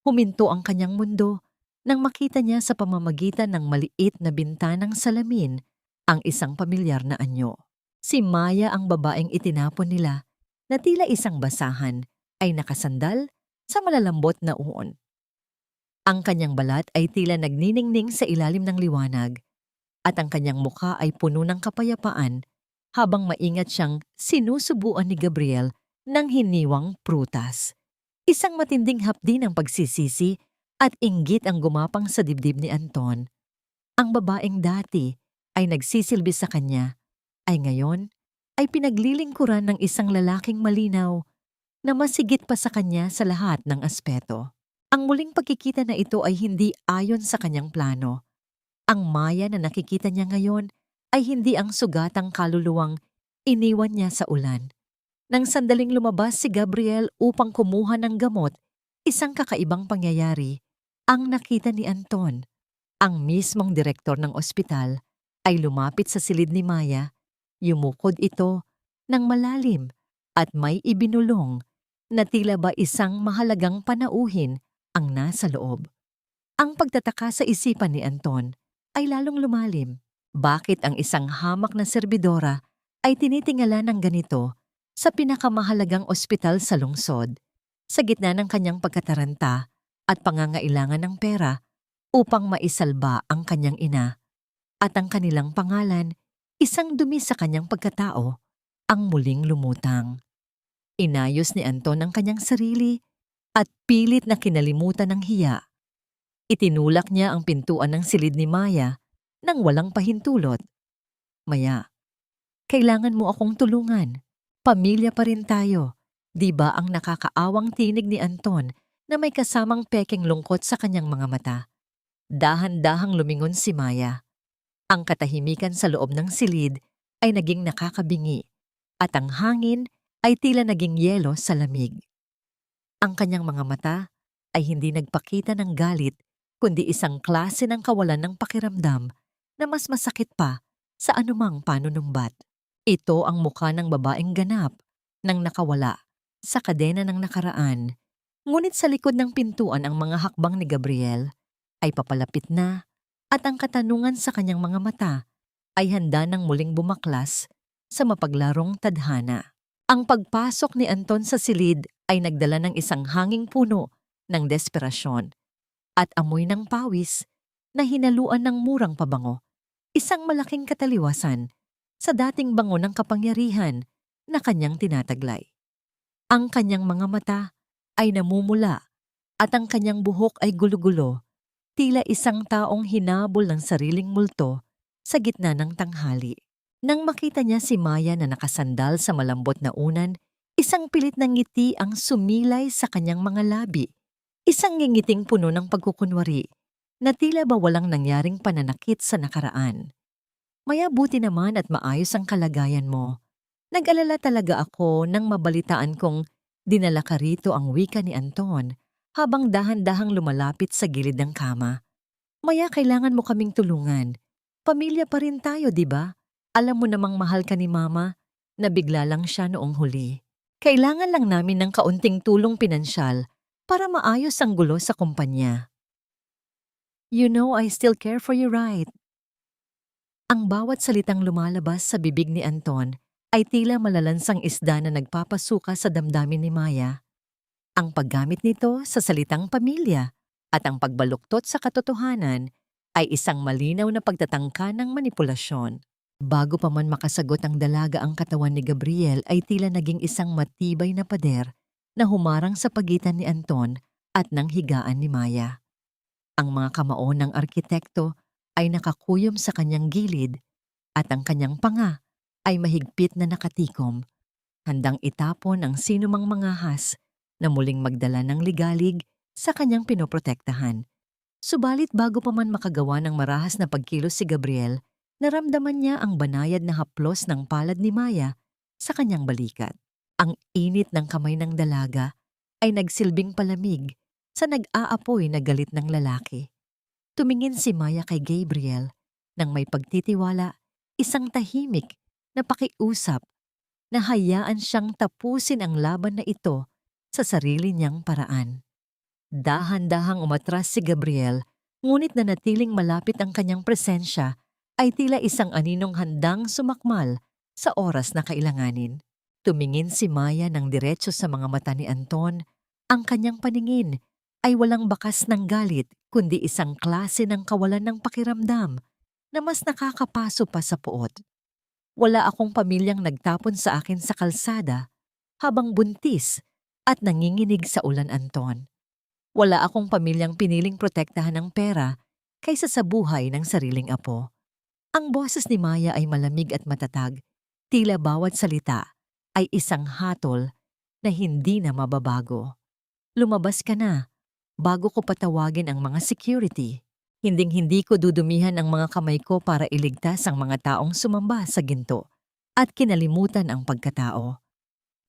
Huminto ang kanyang mundo nang makita niya sa pamamagitan ng maliit na bintanang salamin ang isang pamilyar na anyo. Si Maya, ang babaeng itinapon nila, na tila isang basahan, ay nakasandal sa malalambot na uon. Ang kanyang balat ay tila nagniningning sa ilalim ng liwanag, at ang kanyang mukha ay puno ng kapayapaan habang maingat siyang sinusubuan ni Gabriel ng hiniwang prutas. Isang matinding hapdi ng pagsisisi at inggit ang gumapang sa dibdib ni Anton. Ang babaeng dati ay nagsisilbi sa kanya ay ngayon ay pinaglilingkuran ng isang lalaking malinaw na masigit pa sa kanya sa lahat ng aspeto. Ang muling pagkikita na ito ay hindi ayon sa kanyang plano. Ang Maya na nakikita niya ngayon ay hindi ang sugatang kaluluwang iniwan niya sa ulan. Nang sandaling lumabas si Gabriel upang kumuha ng gamot, isang kakaibang pangyayari ang nakita ni Anton. Ang mismong direktor ng ospital ay lumapit sa silid ni Maya, yumukod ito ng malalim at may ibinulong na tila ba isang mahalagang panauhin ang nasa loob. Ang pagtataka sa isipan ni Anton ay lalong lumalim. Bakit ang isang hamak na serbidora ay tinitingala ng ganito sa pinakamahalagang ospital sa lungsod, sa gitna ng kanyang pagkataranta at pangangailangan ng pera upang maisalba ang kanyang ina at ang kanilang pangalan, isang dumi sa kanyang pagkatao, ang muling lumutang. Inayos ni Anton ang kanyang sarili at pilit na kinalimutan ng hiya. Itinulak niya ang pintuan ng silid ni Maya nang walang pahintulot. Maya, kailangan mo akong tulungan. Pamilya pa rin tayo. Di ba ang nakakaawang tinig ni Anton na may kasamang pekeng lungkot sa kanyang mga mata? Dahan-dahang lumingon si Maya. Ang katahimikan sa loob ng silid ay naging nakakabingi at ang hangin ay tila naging yelo sa lamig. Ang kanyang mga mata ay hindi nagpakita ng galit kundi isang klase ng kawalan ng pakiramdam na mas masakit pa sa anumang panunumbat. Ito ang mukha ng babaeng ganap nang nakawala sa kadena ng nakaraan. Ngunit sa likod ng pintuan ang mga hakbang ni Gabriel ay papalapit na at ang katanungan sa kanyang mga mata ay handa ng muling bumaklas sa mapaglarong tadhana. Ang pagpasok ni Anton sa silid ay nagdala ng isang hanging puno ng desperasyon at amoy ng pawis na hinaluan ng murang pabango, isang malaking kataliwasan sa dating bango ng kapangyarihan na kanyang tinataglay. Ang kanyang mga mata ay namumula at ang kanyang buhok ay gulo-gulo, tila isang taong hinabol ng sariling multo sa gitna ng tanghali. Nang makita niya si Maya na nakasandal sa malambot na unan, isang pilit na ngiti ang sumilay sa kanyang mga labi. Isang ngingiting puno ng pagkukunwari na tila ba walang nangyaring pananakit sa nakaraan. Maya, buti naman at maayos ang kalagayan mo. Nag-alala talaga ako nang mabalitaan kong dinala ka rito ang wika ni Anton habang dahan-dahang lumalapit sa gilid ng kama. Maya, kailangan mo kaming tulungan. Pamilya pa rin tayo, di ba? Alam mo namang mahal ka ni Mama, na bigla lang siya noong huli. Kailangan lang namin ng kaunting tulong pinansyal para maayos ang gulo sa kumpanya. You know I still care for you, right? Ang bawat salitang lumalabas sa bibig ni Anton ay tila malalansang isda na nagpapasuka sa damdamin ni Maya. Ang paggamit nito sa salitang pamilya at ang pagbaluktot sa katotohanan ay isang malinaw na pagtatangka ng manipulasyon. Bago pa man makasagot ang dalaga, ang katawan ni Gabriel ay tila naging isang matibay na pader na humarang sa pagitan ni Anton at ng higaan ni Maya. Ang mga kamao ng arkitekto ay nakakuyom sa kanyang gilid at ang kanyang panga ay mahigpit na nakatikom, handang itapon ang sinumang mangahas na muling magdala ng ligalig sa kanyang pinoprotektahan. Subalit bago pa man makagawa ng marahas na pagkilos si Gabriel, naramdaman niya ang banayad na haplos ng palad ni Maya sa kanyang balikat. Ang init ng kamay ng dalaga ay nagsilbing palamig sa nag-aapoy na galit ng lalaki. Tumingin si Maya kay Gabriel nang may pagtitiwala, isang tahimik na pakiusap na hayaan siyang tapusin ang laban na ito sa sarili niyang paraan. Dahan-dahang umatras si Gabriel, ngunit nanatiling malapit ang kanyang presensya ay tila isang aninong handang sumakmal sa oras na kailanganin. Tumingin si Maya ng diretso sa mga mata ni Anton. Ang kanyang paningin ay walang bakas ng galit kundi isang klase ng kawalan ng pakiramdam na mas nakakapaso pa sa puot. Wala akong pamilyang nagtapon sa akin sa kalsada habang buntis at nanginginig sa ulan, Anton. Wala akong pamilyang piniling protektahan ng pera kaysa sa buhay ng sariling apo. Ang boses ni Maya ay malamig at matatag. Tila bawat salita ay isang hatol na hindi na mababago. Lumabas ka na bago ko patawagin ang mga security. Hinding-hindi ko dudumihan ang mga kamay ko para iligtas ang mga taong sumamba sa ginto at kinalimutan ang pagkatao.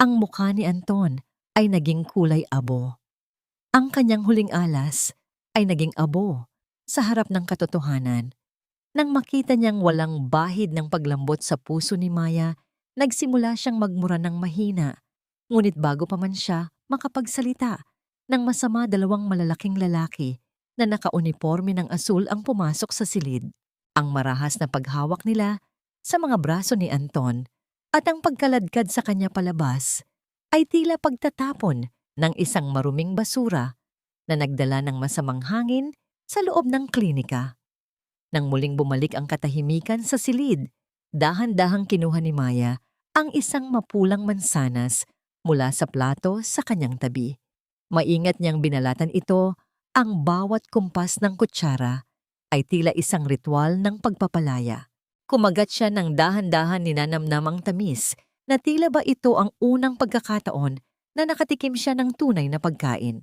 Ang mukha ni Anton ay naging kulay abo. Ang kanyang huling alas ay naging abo sa harap ng katotohanan. Nang makita niyang walang bahid ng paglambot sa puso ni Maya, nagsimula siyang magmura ng mahina. Ngunit bago pa man siya makapagsalita, nang masama dalawang malalaking lalaki na nakauniporme ng asul ang pumasok sa silid. Ang marahas na paghawak nila sa mga braso ni Anton at ang pagkaladkad sa kanya palabas ay tila pagtatapon ng isang maruming basura na nagdala ng masamang hangin sa loob ng klinika. Nang muling bumalik ang katahimikan sa silid, dahan-dahang kinuha ni Maya ang isang mapulang mansanas mula sa plato sa kanyang tabi. Maingat niyang binalatan ito, ang bawat kumpas ng kutsara ay tila isang ritual ng pagpapalaya. Kumagat siya ng dahan-dahan ninanamnamang tamis na tila ba ito ang unang pagkakataon na nakatikim siya ng tunay na pagkain.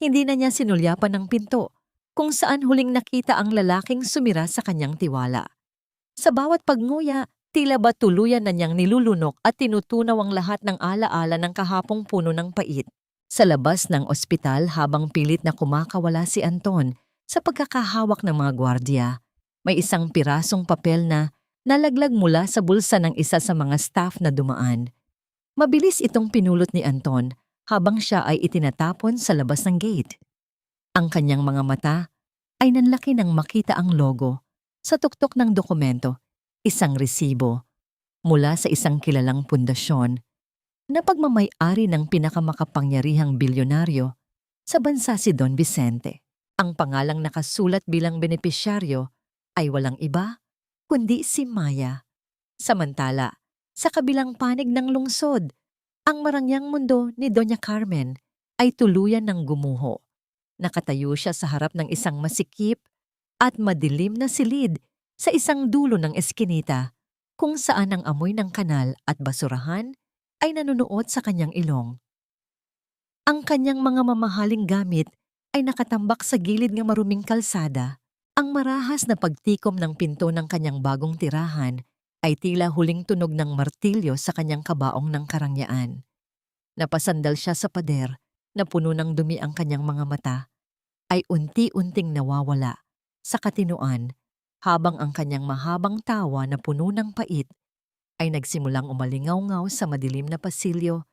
Hindi na niya sinulyapan ng pinto kung saan huling nakita ang lalaking sumira sa kanyang tiwala. Sa bawat pagnguya, tila ba tuluyan na niyang nilulunok at tinutunaw ang lahat ng alaala ng kahapong puno ng pait. Sa labas ng ospital habang pilit na kumakawala si Anton sa pagkakahawak ng mga gwardiya, may isang pirasong papel na nalaglag mula sa bulsa ng isa sa mga staff na dumaan. Mabilis itong pinulot ni Anton habang siya ay itinatapon sa labas ng gate. Ang kanyang mga mata ay nanlaki nang makita ang logo sa tuktok ng dokumento, isang resibo mula sa isang kilalang pundasyon na pagmamay-ari ng pinakamakapangyarihang bilyonaryo sa bansa, si Don Vicente. Ang pangalang nakasulat bilang benepisyaryo ay walang iba kundi si Maya. Samantala, sa kabilang panig ng lungsod, ang marangyang mundo ni Doña Carmen ay tuluyan ng gumuho. Nakatayo siya sa harap ng isang masikip at madilim na silid sa isang dulo ng eskinita kung saan ang amoy ng kanal at basurahan ay nanunuot sa kanyang ilong. Ang kanyang mga mamahaling gamit ay nakatambak sa gilid ng maruming kalsada. Ang marahas na pagtikom ng pinto ng kanyang bagong tirahan ay tila huling tunog ng martilyo sa kanyang kabaong ng karangyaan. Napasandal siya sa pader na puno ng dumi, ang kanyang mga mata ay unti-unting nawawala sa katinuan habang ang kanyang mahabang tawa na puno ng pait ay nagsimulang umalingaw-ngaw sa madilim na pasilyo,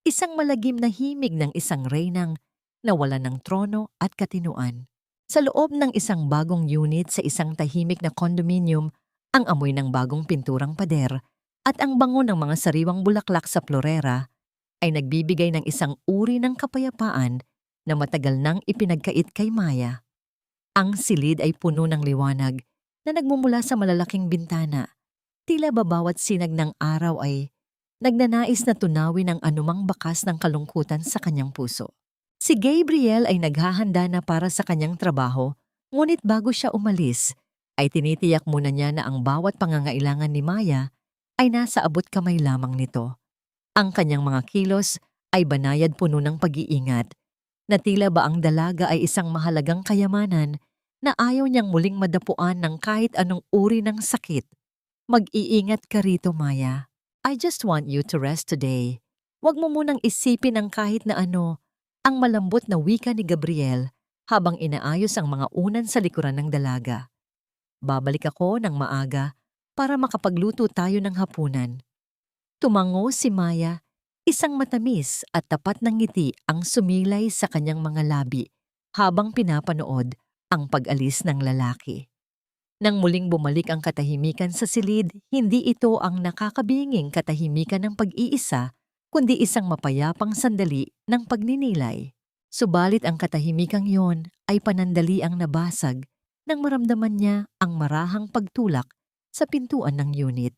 isang malagim na himig ng isang reynang nawala ng trono at katinuan. Sa loob ng isang bagong unit sa isang tahimik na condominium, ang amoy ng bagong pinturang pader at ang bango ng mga sariwang bulaklak sa florera ay nagbibigay ng isang uri ng kapayapaan na matagal nang ipinagkait kay Maya. Ang silid ay puno ng liwanag na nagmumula sa malalaking bintana. Tila ba bawat sinag ng araw ay nagnanais na tunawin ang anumang bakas ng kalungkutan sa kanyang puso. Si Gabriel ay naghahanda na para sa kanyang trabaho, ngunit bago siya umalis, ay tinitiyak muna niya na ang bawat pangangailangan ni Maya ay nasa abot kamay lamang nito. Ang kanyang mga kilos ay banayad puno ng pag-iingat, na tila ba ang dalaga ay isang mahalagang kayamanan na ayaw niyang muling madapuan ng kahit anong uri ng sakit. Mag-iingat ka rito, Maya. I just want you to rest today. Huwag mo munang isipin ang kahit na ano, ang malambot na wika ni Gabriel habang inaayos ang mga unan sa likuran ng dalaga. Babalik ako ng maaga para makapagluto tayo ng hapunan. Tumango si Maya, isang matamis at tapat na ngiti ang sumilay sa kanyang mga labi habang pinapanood ang pag-alis ng lalaki. Nang muling bumalik ang katahimikan sa silid, hindi ito ang nakakabinging katahimikan ng pag-iisa, kundi isang mapayapang sandali ng pagninilay. Subalit ang katahimikang yon ay panandaliang nabasag nang maramdaman niya ang marahang pagtulak sa pintuan ng unit.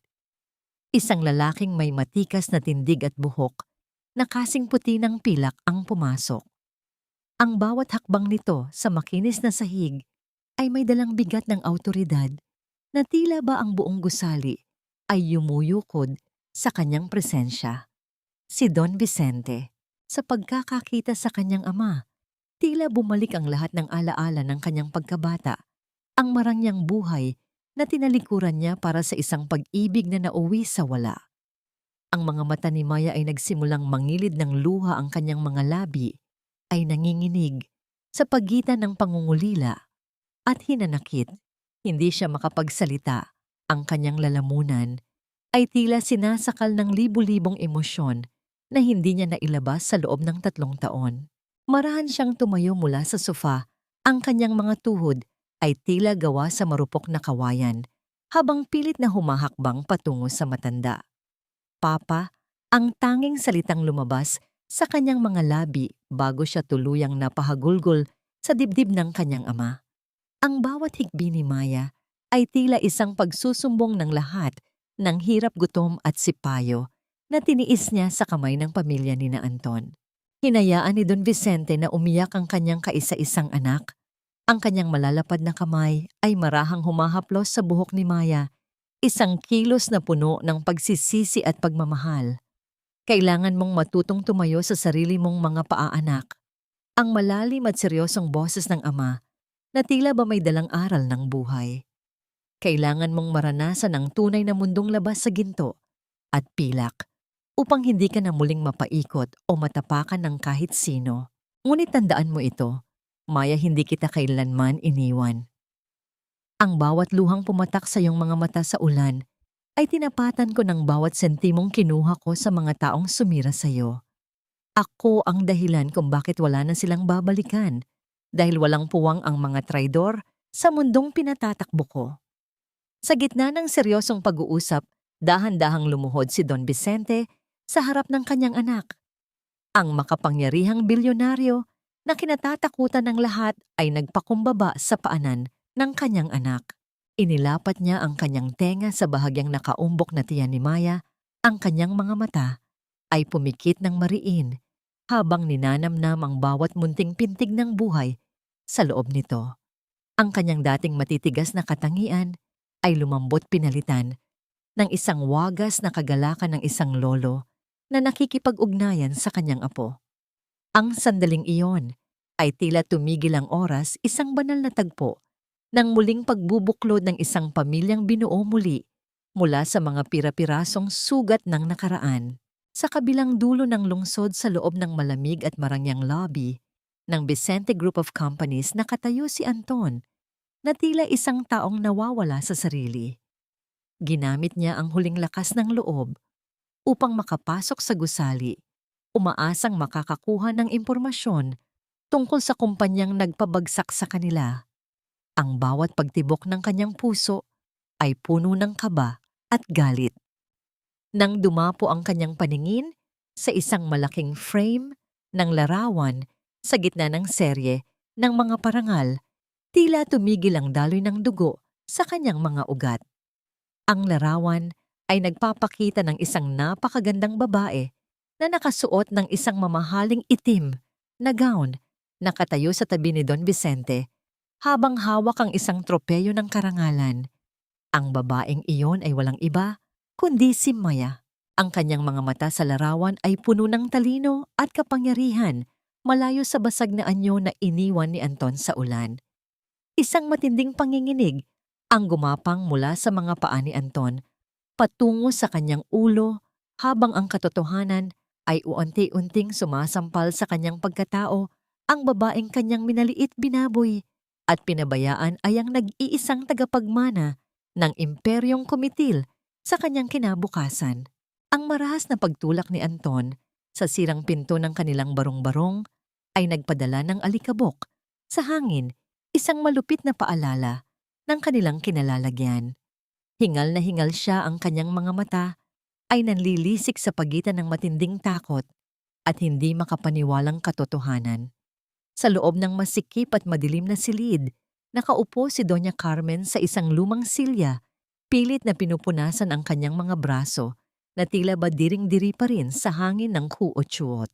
Isang lalaking may matikas na tindig at buhok na kasing puti ng pilak ang pumasok. Ang bawat hakbang nito sa makinis na sahig ay may dalang bigat ng awtoridad na tila ba ang buong gusali ay yumuyukod sa kanyang presensya. Si Don Vicente, sa pagkakakita sa kanyang ama, tila bumalik ang lahat ng alaala ng kanyang pagkabata, ang marangyang buhay na tinalikuran niya para sa isang pag-ibig na nauwi sa wala. Ang mga mata ni Maya ay nagsimulang mangilid ng luha, ang kanyang mga labi ay nanginginig sa pagitan ng pangungulila at hinanakit. Hindi siya makapagsalita. Ang kanyang lalamunan ay tila sinasakal ng libu-libong emosyon na hindi niya nailabas sa loob ng 3 taon. Marahan siyang tumayo mula sa sofa. Ang kanyang mga tuhod ay tila gawa sa marupok na kawayan habang pilit na humahakbang patungo sa matanda. Papa, ang tanging salitang lumabas sa kanyang mga labi bago siya tuluyang napahagulgol sa dibdib ng kanyang ama. Ang bawat hikbi ni Maya ay tila isang pagsusumbong ng lahat ng hirap, gutom at sipayo na tiniis niya sa kamay ng pamilya ni na Anton. Hinayaan ni Don Vicente na umiyak ang kanyang kaisa-isang anak. Ang kanyang malalapad na kamay ay marahang humahaplos sa buhok ni Maya, isang kilos na puno ng pagsisisi at pagmamahal. Kailangan mong matutong tumayo sa sarili mong mga paa-anak. Ang malalim at seryosong boses ng ama na tila ba may dalang aral ng buhay. Kailangan mong maranasan ang tunay na mundong labas sa ginto at pilak upang hindi ka na muling mapaikot o matapakan ng kahit sino. Ngunit tandaan mo ito, Maya, hindi kita kailanman iniwan. Ang bawat luhang pumatak sa iyong mga mata sa ulan ay tinapatan ko ng bawat sentimong kinuha ko sa mga taong sumira sa iyo. Ako ang dahilan kung bakit wala na silang babalikan, dahil walang puwang ang mga traidor sa mundong pinatatakbo ko. Sa gitna ng seryosong pag-uusap, dahan-dahang lumuhod si Don Vicente sa harap ng kanyang anak. Ang makapangyarihang bilyonaryo na kinatatakutan ng lahat ay nagpakumbaba sa paanan ng kanyang anak. Inilapat niya ang kanyang tenga sa bahagyang nakaumbok na tiyan ni Maya. Ang kanyang mga mata ay pumikit ng mariin habang ninanamnam ang bawat munting pintig ng buhay sa loob nito. Ang kanyang dating matitigas na katangian ay lumambot pinalitan ng isang wagas na kagalakan ng isang lolo na nakikipag-ugnayan sa kanyang apo. Ang sandaling iyon ay tila tumigil ang oras, isang banal na tagpo ng muling pagbubuklod ng isang pamilyang binuo muli mula sa mga pira-pirasong sugat ng nakaraan. Sa kabilang dulo ng lungsod, sa loob ng malamig at marangyang lobby ng Vicente Group of Companies, nakatayo si Anton na tila isang taong nawawala sa sarili. Ginamit niya ang huling lakas ng loob upang makapasok sa gusali, umaasang makakakuha ng impormasyon tungkol sa kumpanyang nagpabagsak sa kanila. Ang bawat pagtibok ng kanyang puso ay puno ng kaba at galit. Nang dumapo ang kanyang paningin sa isang malaking frame ng larawan sa gitna ng serye ng mga parangal, tila tumigil ang daloy ng dugo sa kanyang mga ugat. Ang larawan ay nagpapakita ng isang napakagandang babae na nakasuot ng isang mamahaling itim na gown, nakatayo sa tabi ni Don Vicente habang hawak ang isang tropeyo ng karangalan. Ang babaeng iyon ay walang iba kundi si Maya. Ang kanyang mga mata sa larawan ay puno ng talino at kapangyarihan, malayo sa basag na anyo na iniwan ni Anton sa ulan. Isang matinding panginginig ang gumapang mula sa mga paa ni Anton patungo sa kanyang ulo, habang ang katotohanan ay unti-unting sumasampal sa kanyang pagkatao. Ang babaeng kanyang minaliit, binaboy at pinabayaan ay ang nag-iisang tagapagmana ng imperyong kumitil sa kanyang kinabukasan. Ang marahas na pagtulak ni Anton sa sirang pinto ng kanilang barong-barong ay nagpadala ng alikabok sa hangin, isang malupit na paalala ng kanilang kinalalagyan. Hingal na hingal siya, ang kanyang mga mata ay nanlilisik sa pagitan ng matinding takot at hindi makapaniwalang katotohanan. Sa loob ng masikip at madilim na silid, nakaupo si Doña Carmen sa isang lumang silya, pilit na pinupunasan ang kanyang mga braso na tila ba diring-diri pa rin sa hangin ng kuotyuot.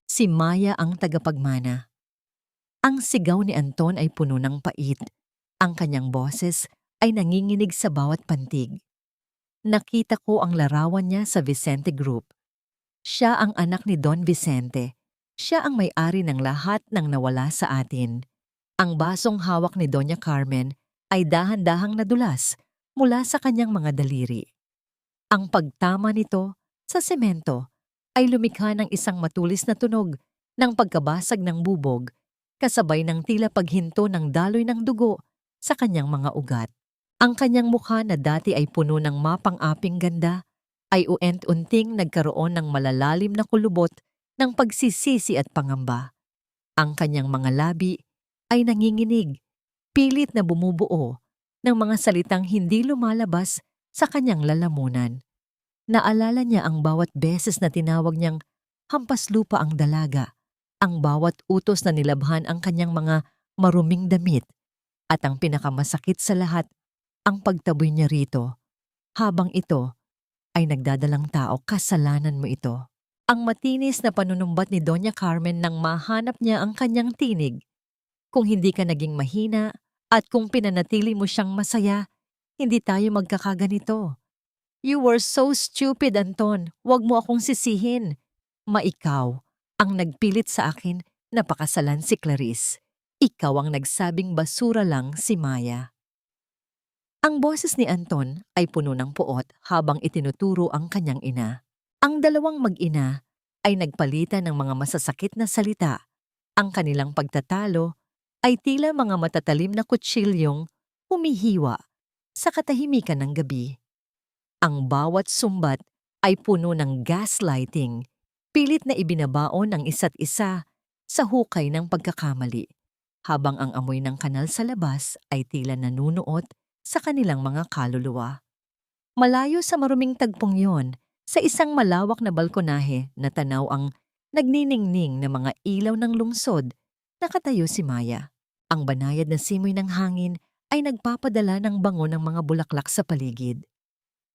Si Maya ang tagapagmana. Ang sigaw ni Anton ay puno ng pait. Ang kanyang boses ay nanginginig sa bawat pantig. Nakita ko ang larawan niya sa Vicente Group. Siya ang anak ni Don Vicente. Siya ang may-ari ng lahat ng nawala sa atin. Ang basong hawak ni Doña Carmen ay dahan-dahang nadulas mula sa kanyang mga daliri. Ang pagtama nito sa semento ay lumikha ng isang matulis na tunog ng pagkabasag ng bubog, kasabay ng tila paghinto ng daloy ng dugo sa kanyang mga ugat. Ang kanyang mukha na dati ay puno ng mapang-aping ganda ay uent-unting nagkaroon ng malalalim na kulubot ng pagsisisi at pangamba. Ang kanyang mga labi ay nanginginig, pilit na bumubuo ng mga salitang hindi lumalabas sa kanyang lalamunan. Naalala niya ang bawat beses na tinawag niyang hampas lupa ang dalaga, ang bawat utos na nilabhan ang kanyang mga maruming damit, at ang pinakamasakit sa lahat, ang pagtaboy niya rito. Habang ito ay nagdadalang tao, kasalanan mo ito. Ang matinis na panunumbat ni Doña Carmen nang mahanap niya ang kanyang tinig. Kung hindi ka naging mahina at kung pinanatili mo siyang masaya, hindi tayo magkakaganito. You were so stupid, Anton. Huwag mo akong sisihin. Ikaw ang nagpilit sa akin na pakasalan si Clarice. Ikaw ang nagsabing basura lang si Maya. Ang boses ni Anton ay puno ng puot habang itinuturo ang kanyang ina. Ang dalawang mag-ina ay nagpalitan ng mga masasakit na salita. Ang kanilang pagtatalo ay tila mga matatalim na kutsilyong humihiwa sa katahimikan ng gabi. Ang bawat sumbat ay puno ng gaslighting, pilit na ibinabaon ang isa't isa sa hukay ng pagkakamali, habang ang amoy ng kanal sa labas ay tila nanunuot sa kanilang mga kaluluwa. Malayo sa maruming tagpong yon, sa isang malawak na balkonahe na tanaw ang nagniningning na mga ilaw ng lungsod, nakatayo si Maya. Ang banayad na simoy ng hangin ay nagpapadala ng bango ng mga bulaklak sa paligid.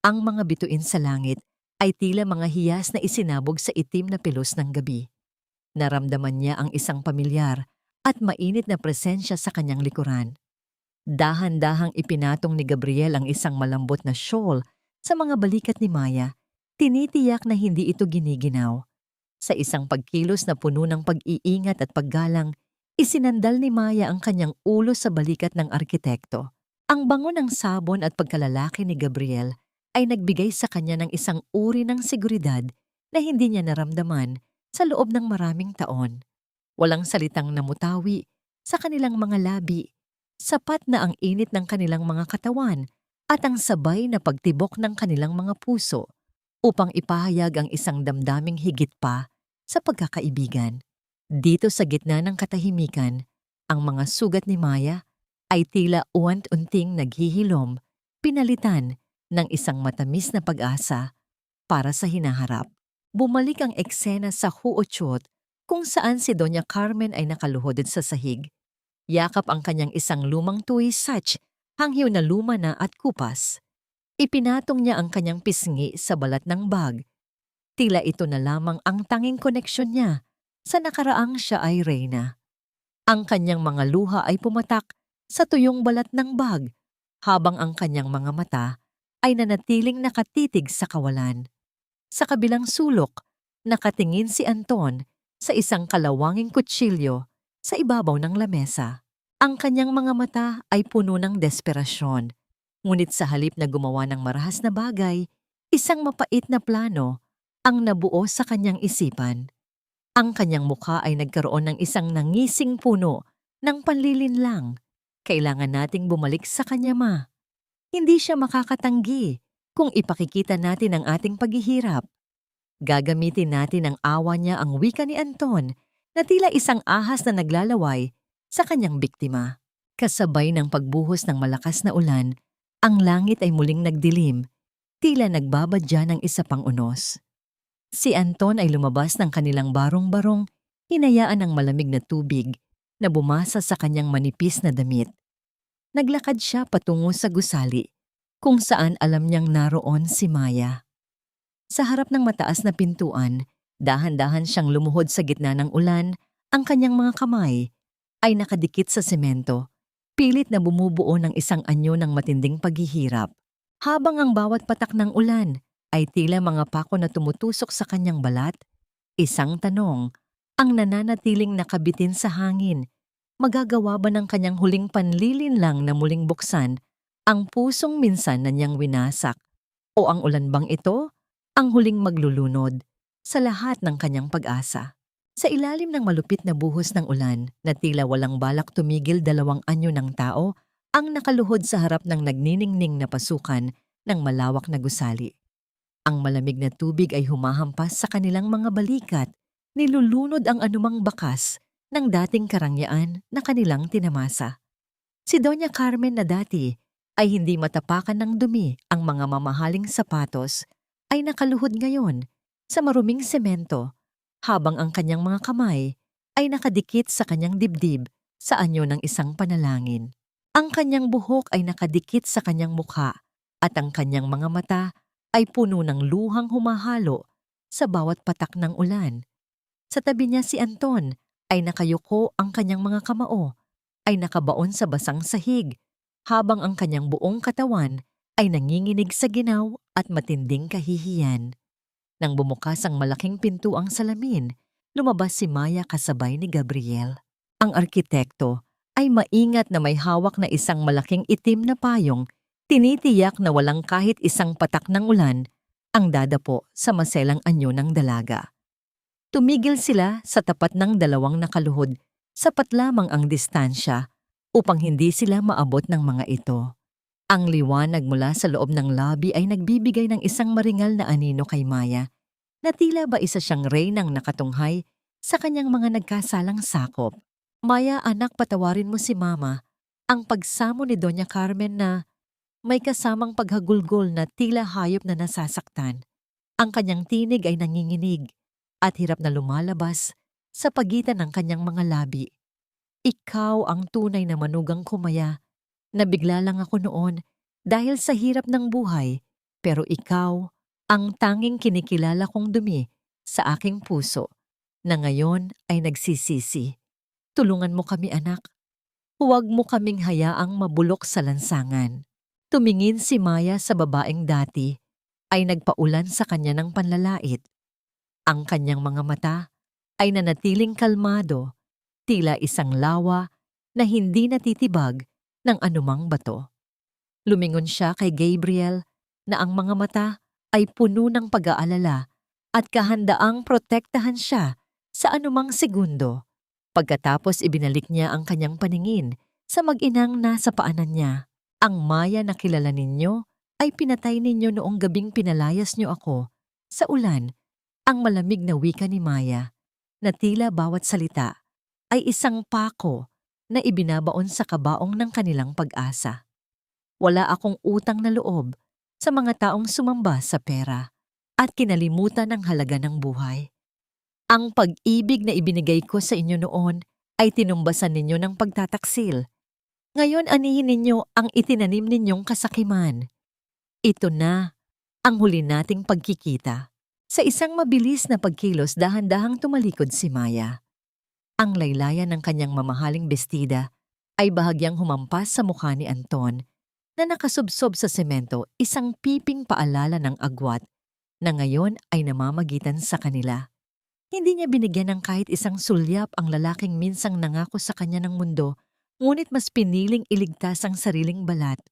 Ang mga bituin sa langit ay tila mga hiyas na isinabog sa itim na pilos ng gabi. Naramdaman niya ang isang pamilyar at mainit na presensya sa kanyang likuran. Dahan-dahang ipinatong ni Gabriel ang isang malambot na shawl sa mga balikat ni Maya, tinitiyak na hindi ito giniginaw. Sa isang pagkilos na puno ng pag-iingat at paggalang, isinandal ni Maya ang kanyang ulo sa balikat ng arkitekto. Ang bango ng sabon at pagkalalaki ni Gabriel ay nagbigay sa kanya ng isang uri ng seguridad na hindi niya naramdaman sa loob ng maraming taon. Walang salitang namutawi sa kanilang mga labi, sapat na ang init ng kanilang mga katawan at ang sabay na pagtibok ng kanilang mga puso upang ipahayag ang isang damdaming higit pa sa pagkakaibigan. Dito sa gitna ng katahimikan, ang mga sugat ni Maya ay tila uant-unting naghihilom, pinalitan ng isang matamis na pag-asa para sa hinaharap. Bumalik ang eksena sa huotyot kung saan si Doña Carmen ay nakaluhod sa sahig. Yakap ang kanyang isang lumang tuwisach, hanghiw na luma na at kupas. Ipinatong niya ang kanyang pisngi sa balat ng bag. Tila ito na lamang ang tanging koneksyon niya sa nakaraang siya ay reyna. Ang kanyang mga luha ay pumatak sa tuyong balat ng bag, habang ang kanyang mga mata ay nanatiling nakatitig sa kawalan. Sa kabilang sulok, nakatingin si Anton sa isang kalawanging kutsilyo sa ibabaw ng lamesa. Ang kanyang mga mata ay puno ng desperasyon. Ngunit sa halip na gumawa ng marahas na bagay, isang mapait na plano ang nabuo sa kanyang isipan. Ang kanyang mukha ay nagkaroon ng isang nangising puno ng panlilinlang. Kailangan nating bumalik sa kanya, Ma. Hindi siya makakatanggi kung ipakikita natin ang ating paghihirap. Gagamitin natin ang awa niya, ang wika ni Anton, na tila isang ahas na naglalaway sa kanyang biktima. Kasabay ng pagbuhos ng malakas na ulan, ang langit ay muling nagdilim, tila nagbabadya ng isa pang unos. Si Anton ay lumabas ng kanilang barong-barong, hinayaan ng malamig na tubig na bumasa sa kanyang manipis na damit. Naglakad siya patungo sa gusali. kung saan alam niyang naroon si Maya. Sa harap ng mataas na pintuan, dahan-dahan siyang lumuhod sa gitna ng ulan, ang kanyang mga kamay ay nakadikit sa semento, pilit na bumubuo ng isang anyo ng matinding paghihirap. Habang ang bawat patak ng ulan ay tila mga pako na tumutusok sa kanyang balat, isang tanong ang nananatiling nakabitin sa hangin. Magagawa ba ng kanyang huling panlilinlang na muling buksan ang pusong minsan na niyang winasak? O ang ulan bang ito ang huling maglulunod sa lahat ng kanyang pag-asa? Sa ilalim ng malupit na buhos ng ulan na tila walang balak tumigil, dalawang anyo ng tao ang nakaluhod sa harap ng nagniningning na pasukan ng malawak na gusali. Ang malamig na tubig ay humahampas sa kanilang mga balikat, nilulunod ang anumang bakas ng dating karangyaan na kanilang tinamasa. Si Doña Carmen na dati ay hindi matapakan ng dumi ang mga mamahaling sapatos ay nakaluhod ngayon sa maruming semento, habang ang kanyang mga kamay ay nakadikit sa kanyang dibdib sa anyo ng isang panalangin. Ang kanyang buhok ay nakadikit sa kanyang mukha at ang kanyang mga mata ay puno ng luhang humahalo sa bawat patak ng ulan. Sa tabi niya si Anton ay nakayuko, ang kanyang mga kamao ay nakabaon sa basang sahig, habang ang kanyang buong katawan ay nanginginig sa ginaw at matinding kahihiyan. Nang bumukas ang malaking pintuang salamin, lumabas si Maya kasabay ni Gabriel. Ang arkitekto ay maingat na may hawak na isang malaking itim na payong, tinitiyak na walang kahit isang patak ng ulan ang dadapo sa maselang anyo ng dalaga. Tumigil sila sa tapat ng dalawang nakaluhod, sapat lamang ang distansya upang hindi sila maabot ng mga ito. Ang liwanag mula sa loob ng lobby ay nagbibigay ng isang maringal na anino kay Maya, na tila ba isa siyang reynang nakatunghay sa kanyang mga nagkasalang sakop. Maya, anak, patawarin mo si Mama. Ang pagsamo ni Doña Carmen na may kasamang paghagulgol na tila hayop na nasasaktan. Ang kanyang tinig ay nanginginig at hirap na lumalabas sa pagitan ng kanyang mga labi. Ikaw ang tunay na manugang ko, Maya. Nabigla lang ako noon dahil sa hirap ng buhay, pero ikaw ang tanging kinikilala kong dumi sa aking puso na ngayon ay nagsisisi. Tulungan mo kami, anak. Huwag mo kaming hayaang mabulok sa lansangan. Tumingin si Maya sa babaeng dati ay nagpaulan sa kanya ng panlalait. Ang kanyang mga mata ay nanatiling kalmado, tila isang lawa na hindi natitibag ng anumang bato. Lumingon siya kay Gabriel na ang mga mata ay puno ng pag-aalala at kahandaang protektahan siya sa anumang segundo. Pagkatapos ibinalik niya ang kanyang paningin sa mag-inang nasa paanan niya. Ang Maya na kilala ninyo ay pinatay ninyo noong gabing pinalayas niyo ako sa ulan. Ang malamig na wika ni Maya na tila bawat salita ay isang pako na ibinabaon sa kabaong ng kanilang pag-asa. Wala akong utang na loob sa mga taong sumamba sa pera at kinalimutan ang halaga ng buhay. Ang pag-ibig na ibinigay ko sa inyo noon ay tinumbasan ninyo ng pagtataksil. Ngayon anihin ninyo ang itinanim ninyong kasakiman. Ito na ang huli nating pagkikita. Sa isang mabilis na pagkilos, dahan-dahang tumalikod si Maya. Ang laylayan ng kanyang mamahaling bestida ay bahagyang humampas sa mukha ni Anton na nakasubsob sa semento, isang piping paalala ng agwat na ngayon ay namamagitan sa kanila. Hindi niya binigyan ng kahit isang sulyap ang lalaking minsang nangako sa kanya ng mundo, ngunit mas piniling iligtas ang sariling balat.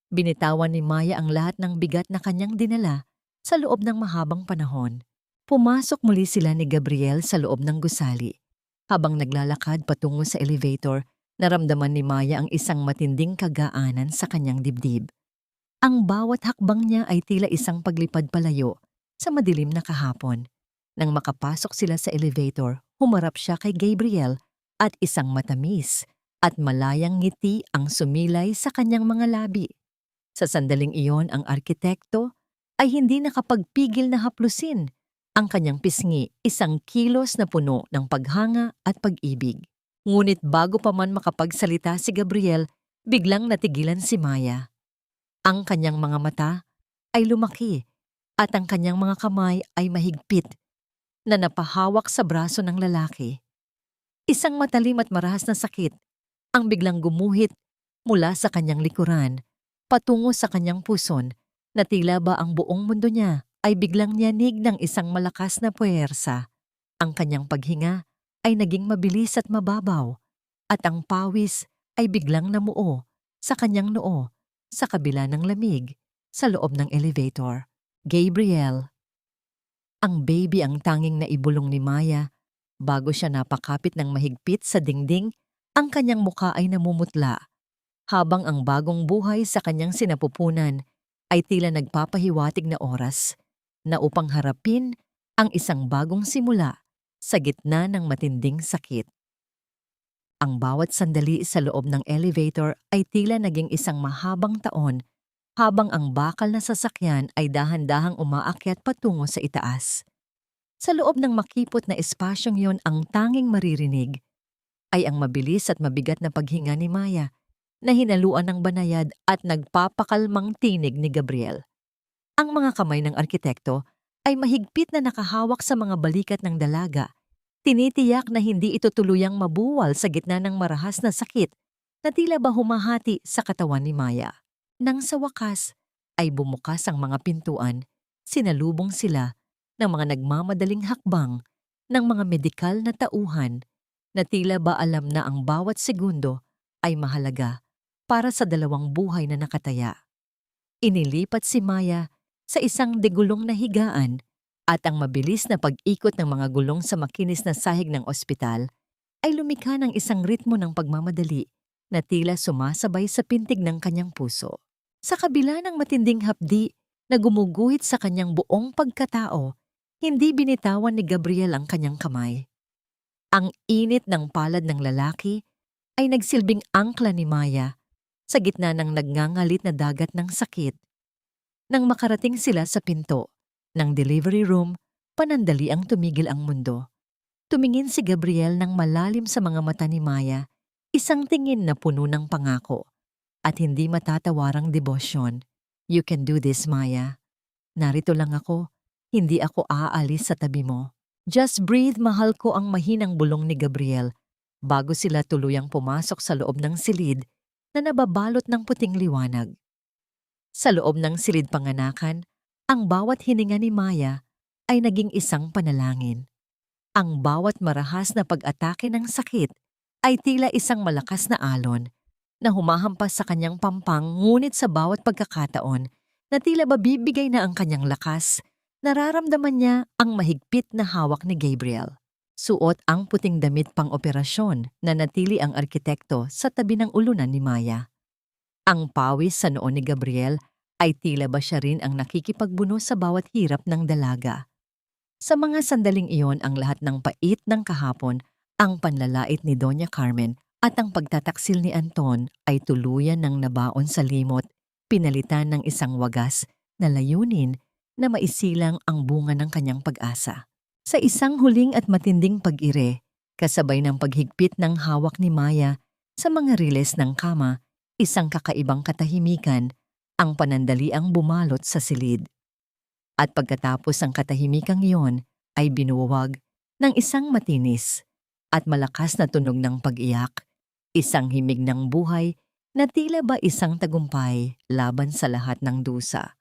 Binitawan ni Maya ang lahat ng bigat na kanyang dinala sa loob ng mahabang panahon. Pumasok muli sila ni Gabriel sa loob ng gusali. Habang naglalakad patungo sa elevator, naramdaman ni Maya ang isang matinding kagaanan sa kanyang dibdib. Ang bawat hakbang niya ay tila isang paglipad palayo sa madilim na kahapon. Nang makapasok sila sa elevator, humarap siya kay Gabriel at isang matamis at malayang ngiti ang sumilay sa kanyang mga labi. Sa sandaling iyon, ang arkitekto ay hindi nakapagpigil na haplusin ang kanyang pisngi, isang kilos na puno ng paghanga at pag-ibig. Ngunit bago pa man makapagsalita si Gabriel, biglang natigilan si Maya. Ang kanyang mga mata ay lumaki at ang kanyang mga kamay ay mahigpit na napahawak sa braso ng lalaki. Isang matalim at marahas na sakit ang biglang gumuhit mula sa kanyang likuran patungo sa kanyang puson na tila ba ang buong mundo niya ay biglang niyanig ng isang malakas na puwersa. Ang kanyang paghinga ay naging mabilis at mababaw at ang pawis ay biglang namuo sa kanyang noo sa kabila ng lamig sa loob ng elevator. Gabriel. Ang baby ang tanging naibulong ni Maya. Bago siya napakapit ng mahigpit sa dingding, ang kanyang muka ay namumutla, habang ang bagong buhay sa kanyang sinapupunan ay tila nagpapahiwatig na oras na upang harapin ang isang bagong simula sa gitna ng matinding sakit. Ang bawat sandali sa loob ng elevator ay tila naging isang mahabang taon habang ang bakal na sasakyan ay dahan-dahang umaakyat patungo sa itaas. Sa loob ng makipot na espasyong yon, ang tanging maririnig ay ang mabilis at mabigat na paghinga ni Maya na hinaluan ng banayad at nagpapakalmang tinig ni Gabriel. Ang mga kamay ng arkitekto ay mahigpit na nakahawak sa mga balikat ng dalaga. Tinitiyak na hindi ito tuluyang mabuwal sa gitna ng marahas na sakit na tila ba humahati sa katawan ni Maya. Nang sa wakas ay bumukas ang mga pintuan, sinalubong sila ng mga nagmamadaling hakbang ng mga medikal na tauhan na tila ba alam na ang bawat segundo ay mahalaga para sa dalawang buhay na nakataya. Inilipat si Maya sa isang degulong na higaan at ang mabilis na pag-ikot ng mga gulong sa makinis na sahig ng ospital ay lumikha ng isang ritmo ng pagmamadali na tila sumasabay sa pintig ng kanyang puso. Sa kabila ng matinding hapdi na gumuguhit sa kanyang buong pagkatao, hindi binitawan ni Gabriel ang kanyang kamay. Ang init ng palad ng lalaki ay nagsilbing angkla ni Maya sa gitna ng nagngangalit na dagat ng sakit. Nang makarating sila sa pinto ng delivery room, panandali ang tumigil ang mundo. Tumingin si Gabriel ng malalim sa mga mata ni Maya, isang tingin na puno ng pangako at hindi matatawarang debosyon. You can do this, Maya. Narito lang ako. Hindi ako aalis sa tabi mo. Just breathe, mahal ko, ang mahinang bulong ni Gabriel bago sila tuluyang pumasok sa loob ng silid na nababalot ng puting liwanag. Sa loob ng silid panganakan, ang bawat hininga ni Maya ay naging isang panalangin. Ang bawat marahas na pag-atake ng sakit ay tila isang malakas na alon na humahampas sa kanyang pampang, ngunit sa bawat pagkakataon na tila ba bibigay na ang kanyang lakas, nararamdaman niya ang mahigpit na hawak ni Gabriel. Suot ang puting damit pang-operasyon na natili ang arkitekto sa tabi ng ulunan ni Maya. Ang pawis sa noo ni Gabriel ay tila ba siya rin ang nakikipagbuno sa bawat hirap ng dalaga. Sa mga sandaling iyon, ang lahat ng pait ng kahapon, ang panlalait ni Doña Carmen at ang pagtataksil ni Anton ay tuluyan ng nabaon sa limot, pinalitan ng isang wagas na layunin na maisilang ang bunga ng kanyang pag-asa. Sa isang huling at matinding pag-ire, kasabay ng paghigpit ng hawak ni Maya sa mga riles ng kama, isang kakaibang katahimikan ang panandaliang bumalot sa silid. At pagkatapos ang katahimikang iyon ay binuwag ng isang matinis at malakas na tunog ng pag-iyak, isang himig ng buhay na tila ba isang tagumpay laban sa lahat ng dusa.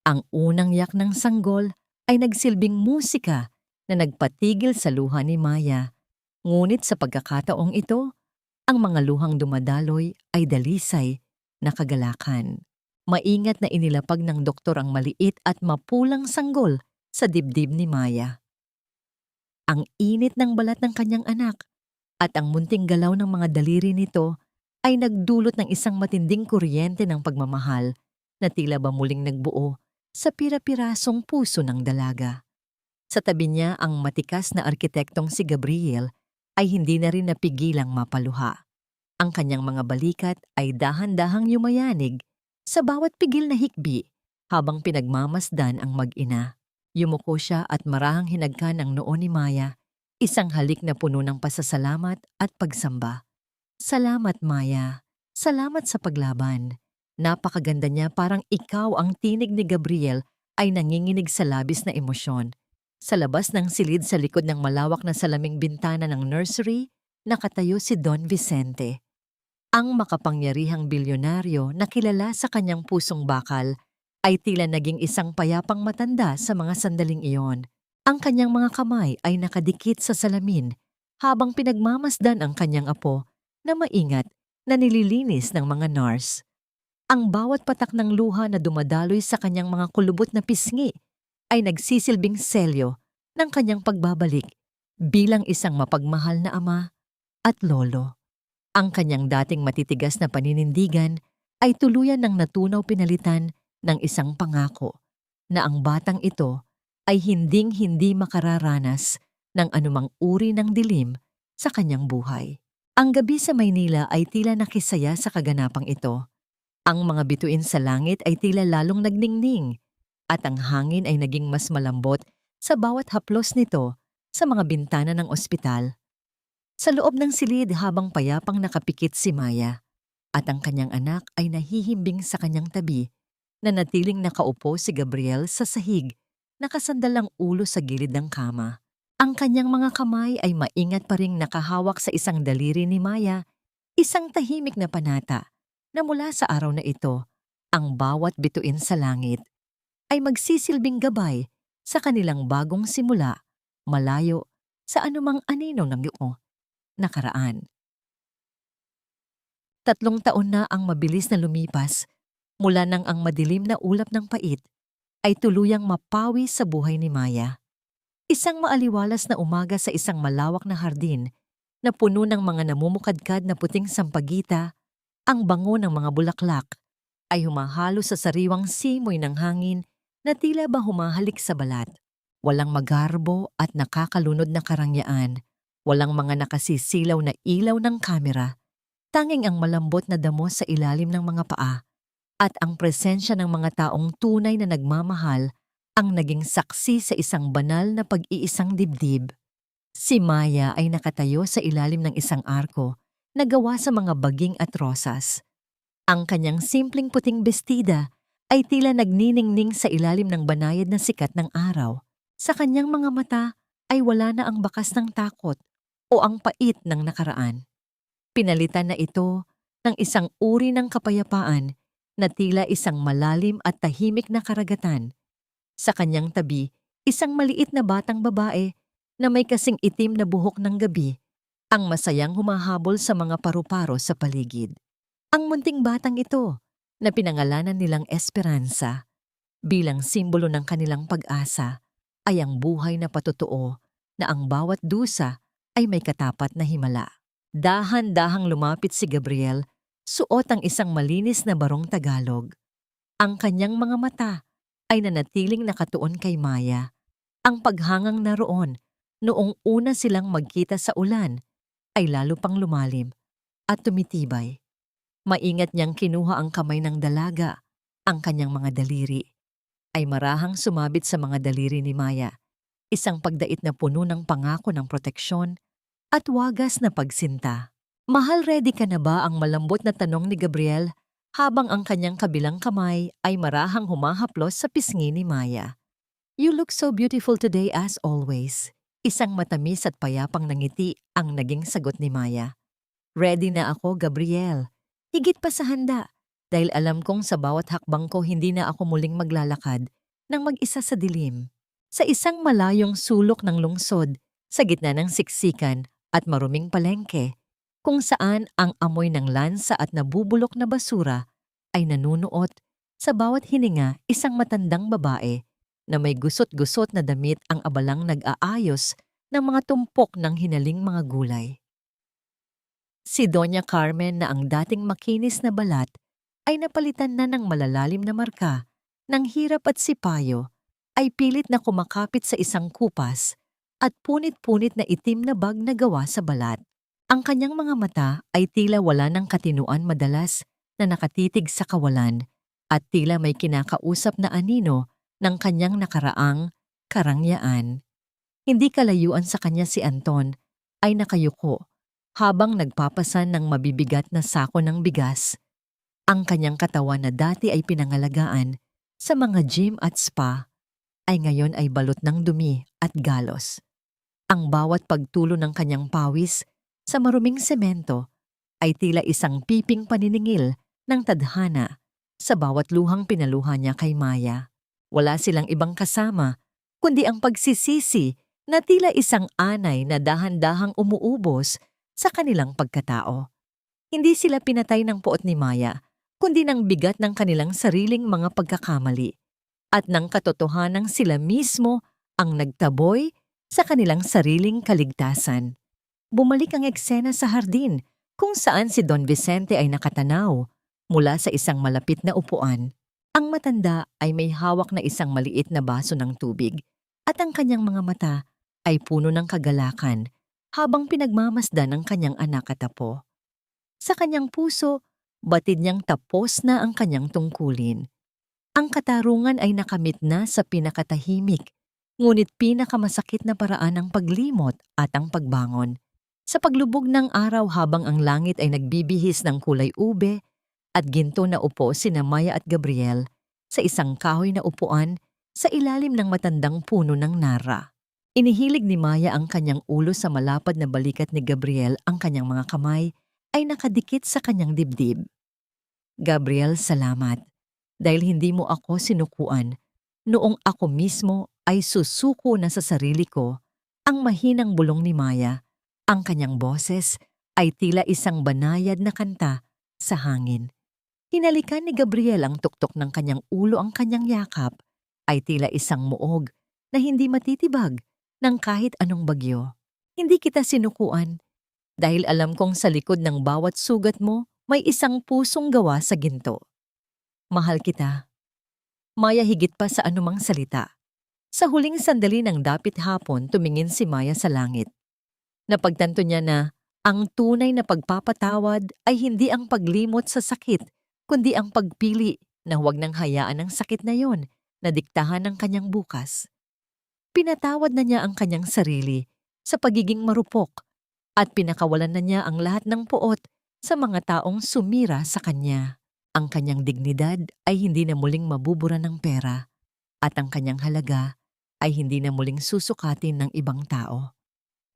Ang unang yak ng sanggol ay nagsilbing musika na nagpatigil sa luha ni Maya, ngunit sa pagkakataong ito, ang mga luhang dumadaloy ay dalisay na kagalakan. Maingat na inilapag ng doktor ang maliit at mapulang sanggol sa dibdib ni Maya. Ang init ng balat ng kanyang anak at ang munting galaw ng mga daliri nito ay nagdulot ng isang matinding kuryente ng pagmamahal na tila ba muling nagbuo sa pira-pirasong puso ng dalaga. Sa tabi niya, ang matikas na arkitektong si Gabriel ay hindi na rin napigilang mapaluha. Ang kanyang mga balikat ay dahan-dahang yumayanig sa bawat pigil na hikbi habang pinagmamasdan ang mag-ina. Yumuko siya at marahang hinagkan ang noo ni Maya, isang halik na puno ng pasasalamat at pagsamba. Salamat, Maya. Salamat sa paglaban. Napakaganda niya, parang ikaw. Ang tinig ni Gabriel ay nanginginig sa labis na emosyon. Sa labas ng silid sa likod ng malawak na salaming bintana ng nursery, nakatayo si Don Vicente. Ang makapangyarihang bilyonaryo na kilala sa kanyang pusong bakal ay tila naging isang payapang matanda sa mga sandaling iyon. Ang kanyang mga kamay ay nakadikit sa salamin habang pinagmamasdan ang kanyang apo na maingat na nililinis ng mga nurse. Ang bawat patak ng luha na dumadaloy sa kanyang mga kulubot na pisngi ay nagsisilbing selyo ng kanyang pagbabalik bilang isang mapagmahal na ama at lolo. Ang kanyang dating matitigas na paninindigan ay tuluyan ng natunaw pinalitan ng isang pangako na ang batang ito ay hinding-hindi makararanas ng anumang uri ng dilim sa kanyang buhay. Ang gabi sa Maynila ay tila nakisaya sa kaganapang ito. Ang mga bituin sa langit ay tila lalong nagningning at ang hangin ay naging mas malambot sa bawat haplos nito sa mga bintana ng ospital. Sa loob ng silid habang payapang nakapikit si Maya at ang kanyang anak ay nahihimbing sa kanyang tabi, natiling nakaupo si Gabriel sa sahig, nakasandal ang ulo sa gilid ng kama. Ang kanyang mga kamay ay maingat pa ring nakahawak sa isang daliri ni Maya, isang tahimik na panata na mula sa araw na ito, ang bawat bituin sa langit ay magsisilbing gabay sa kanilang bagong simula, malayo sa anumang anino ng nakaraan. 3 taon na ang mabilis na lumipas mula nang ang madilim na ulap ng pait ay tuluyang mapawi sa buhay ni Maya. Isang maaliwalas na umaga sa isang malawak na hardin na puno ng mga namumukadkad na puting sampagita, ang bango ng mga bulaklak ay humahalo sa sariwang simoy ng hangin na tila ba humahalik sa balat. Walang magarbo at nakakalunod na karangyaan. Walang mga nakasisilaw na ilaw ng kamera, tanging ang malambot na damo sa ilalim ng mga paa at ang presensya ng mga taong tunay na nagmamahal ang naging saksi sa isang banal na pag-iisang dibdib. Si Maya ay nakatayo sa ilalim ng isang arko na gawa sa mga baging at rosas. Ang kanyang simpleng puting bestida ay tila nagniningning sa ilalim ng banayad na sikat ng araw. Sa kanyang mga mata ay wala na ang bakas ng takot o ang pait ng nakaraan. Pinalitan na ito ng isang uri ng kapayapaan na tila isang malalim at tahimik na karagatan. Sa kanyang tabi, isang maliit na batang babae na may kasing itim na buhok ng gabi, ang masayang humahabol sa mga paru-paro sa paligid. Ang munting batang ito, na pinangalanan nilang Esperanza, bilang simbolo ng kanilang pag-asa, ay ang buhay na patotoo na ang bawat dusa ay may katapat na himala. Dahan-dahang lumapit si Gabriel, suot ang isang malinis na barong Tagalog. Ang kanyang mga mata ay nanatiling nakatuon kay Maya. Ang paghangang naroon noong una silang magkita sa ulan ay lalo pang lumalim at tumitibay. Maingat niyang kinuha ang kamay ng dalaga. Ang kanyang mga daliri ay marahang sumabit sa mga daliri ni Maya. Isang pagdait na puno ng pangako ng proteksyon at wagas na pagsinta. Mahal, ready ka na ba? Ang malambot na tanong ni Gabriel habang ang kanyang kabilang kamay ay marahang humahaplos sa pisngi ni Maya. You look so beautiful today as always. Isang matamis at payapang nangiti ang naging sagot ni Maya. Ready na ako, Gabriel. Higit pa sa handa dahil alam kong sa bawat hakbang ko hindi na ako muling maglalakad ng mag-isa sa dilim. Sa isang malayong sulok ng lungsod, sa gitna ng siksikan at maruming palengke, kung saan ang amoy ng lansa at nabubulok na basura ay nanunuot sa bawat hininga, isang matandang babae na may gusot-gusot na damit ang abalang nag-aayos ng mga tumpok ng hinaling mga gulay. Si Doña Carmen na ang dating makinis na balat ay napalitan na ng malalalim na marka ng hirap at sipayo, ay pilit na kumakapit sa isang kupas at punit-punit na itim na bag na gawa sa balat. Ang kanyang mga mata ay tila wala ng katinuan, madalas na nakatitig sa kawalan at tila may kinakausap na anino ng kanyang nakaraang karangyaan. Hindi kalayuan sa kanya si Anton ay nakayuko habang nagpapasan ng mabibigat na sako ng bigas. Ang kanyang katawan na dati ay pinangalagaan sa mga gym at spa ay ngayon ay balot ng dumi at galos. Ang bawat pagtulo ng kanyang pawis sa maruming semento ay tila isang piping paniningil ng tadhana sa bawat luhang pinaluha niya kay Maya. Wala silang ibang kasama kundi ang pagsisisi na tila isang anay na dahan-dahang umuubos sa kanilang pagkatao. Hindi sila pinatay ng puot ni Maya, kundi ng bigat ng kanilang sariling mga pagkakamali at ng katotohanang sila mismo ang nagtaboy sa kanilang sariling kaligtasan. Bumalik ang eksena sa hardin kung saan si Don Vicente ay nakatanaw mula sa isang malapit na upuan. Ang matanda ay may hawak na isang maliit na baso ng tubig at ang kanyang mga mata ay puno ng kagalakan habang pinagmamasdan ng kanyang anak at apo. Sa kanyang puso, batid niyang tapos na ang kanyang tungkulin. Ang katarungan ay nakamit na sa pinakatahimik, ngunit pinakamasakit na paraan ng paglimot at ang pagbangon. Sa paglubog ng araw habang ang langit ay nagbibihis ng kulay ube at ginto na upo sina Maya at Gabriel sa isang kahoy na upuan sa ilalim ng matandang puno ng nara. Inihilig ni Maya ang kanyang ulo sa malapad na balikat ni Gabriel, ang kanyang mga kamay ay nakadikit sa kanyang dibdib. Gabriel, salamat. Dahil hindi mo ako sinukuan, noong ako mismo ay susuko na sa sarili ko. Ang mahinang bulong ni Maya, ang kanyang boses ay tila isang banayad na kanta sa hangin. Hinalikan ni Gabriel ang tuktok ng kanyang ulo, ang kanyang yakap ay tila isang muog na hindi matitibag ng kahit anong bagyo. Hindi kita sinukuan dahil alam kong sa likod ng bawat sugat mo may isang pusong gawa sa ginto. Mahal kita. Maya, higit pa sa anumang salita. Sa huling sandali ng dapit hapon, tumingin si Maya sa langit. Napagtanto niya na ang tunay na pagpapatawad ay hindi ang paglimot sa sakit, kundi ang pagpili na huwag nang hayaan ang sakit na yon na diktahan ng kanyang bukas. Pinatawad na niya ang kanyang sarili sa pagiging marupok at pinakawalan na niya ang lahat ng puot sa mga taong sumira sa kanya. Ang kanyang dignidad ay hindi na muling mabubura ng pera at ang kanyang halaga ay hindi na muling susukatin ng ibang tao.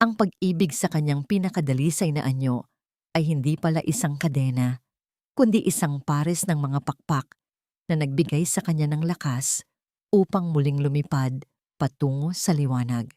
Ang pag-ibig sa kanyang pinakadalisay na anyo ay hindi pala isang kadena, kundi isang pares ng mga pakpak na nagbigay sa kanya ng lakas upang muling lumipad patungo sa liwanag.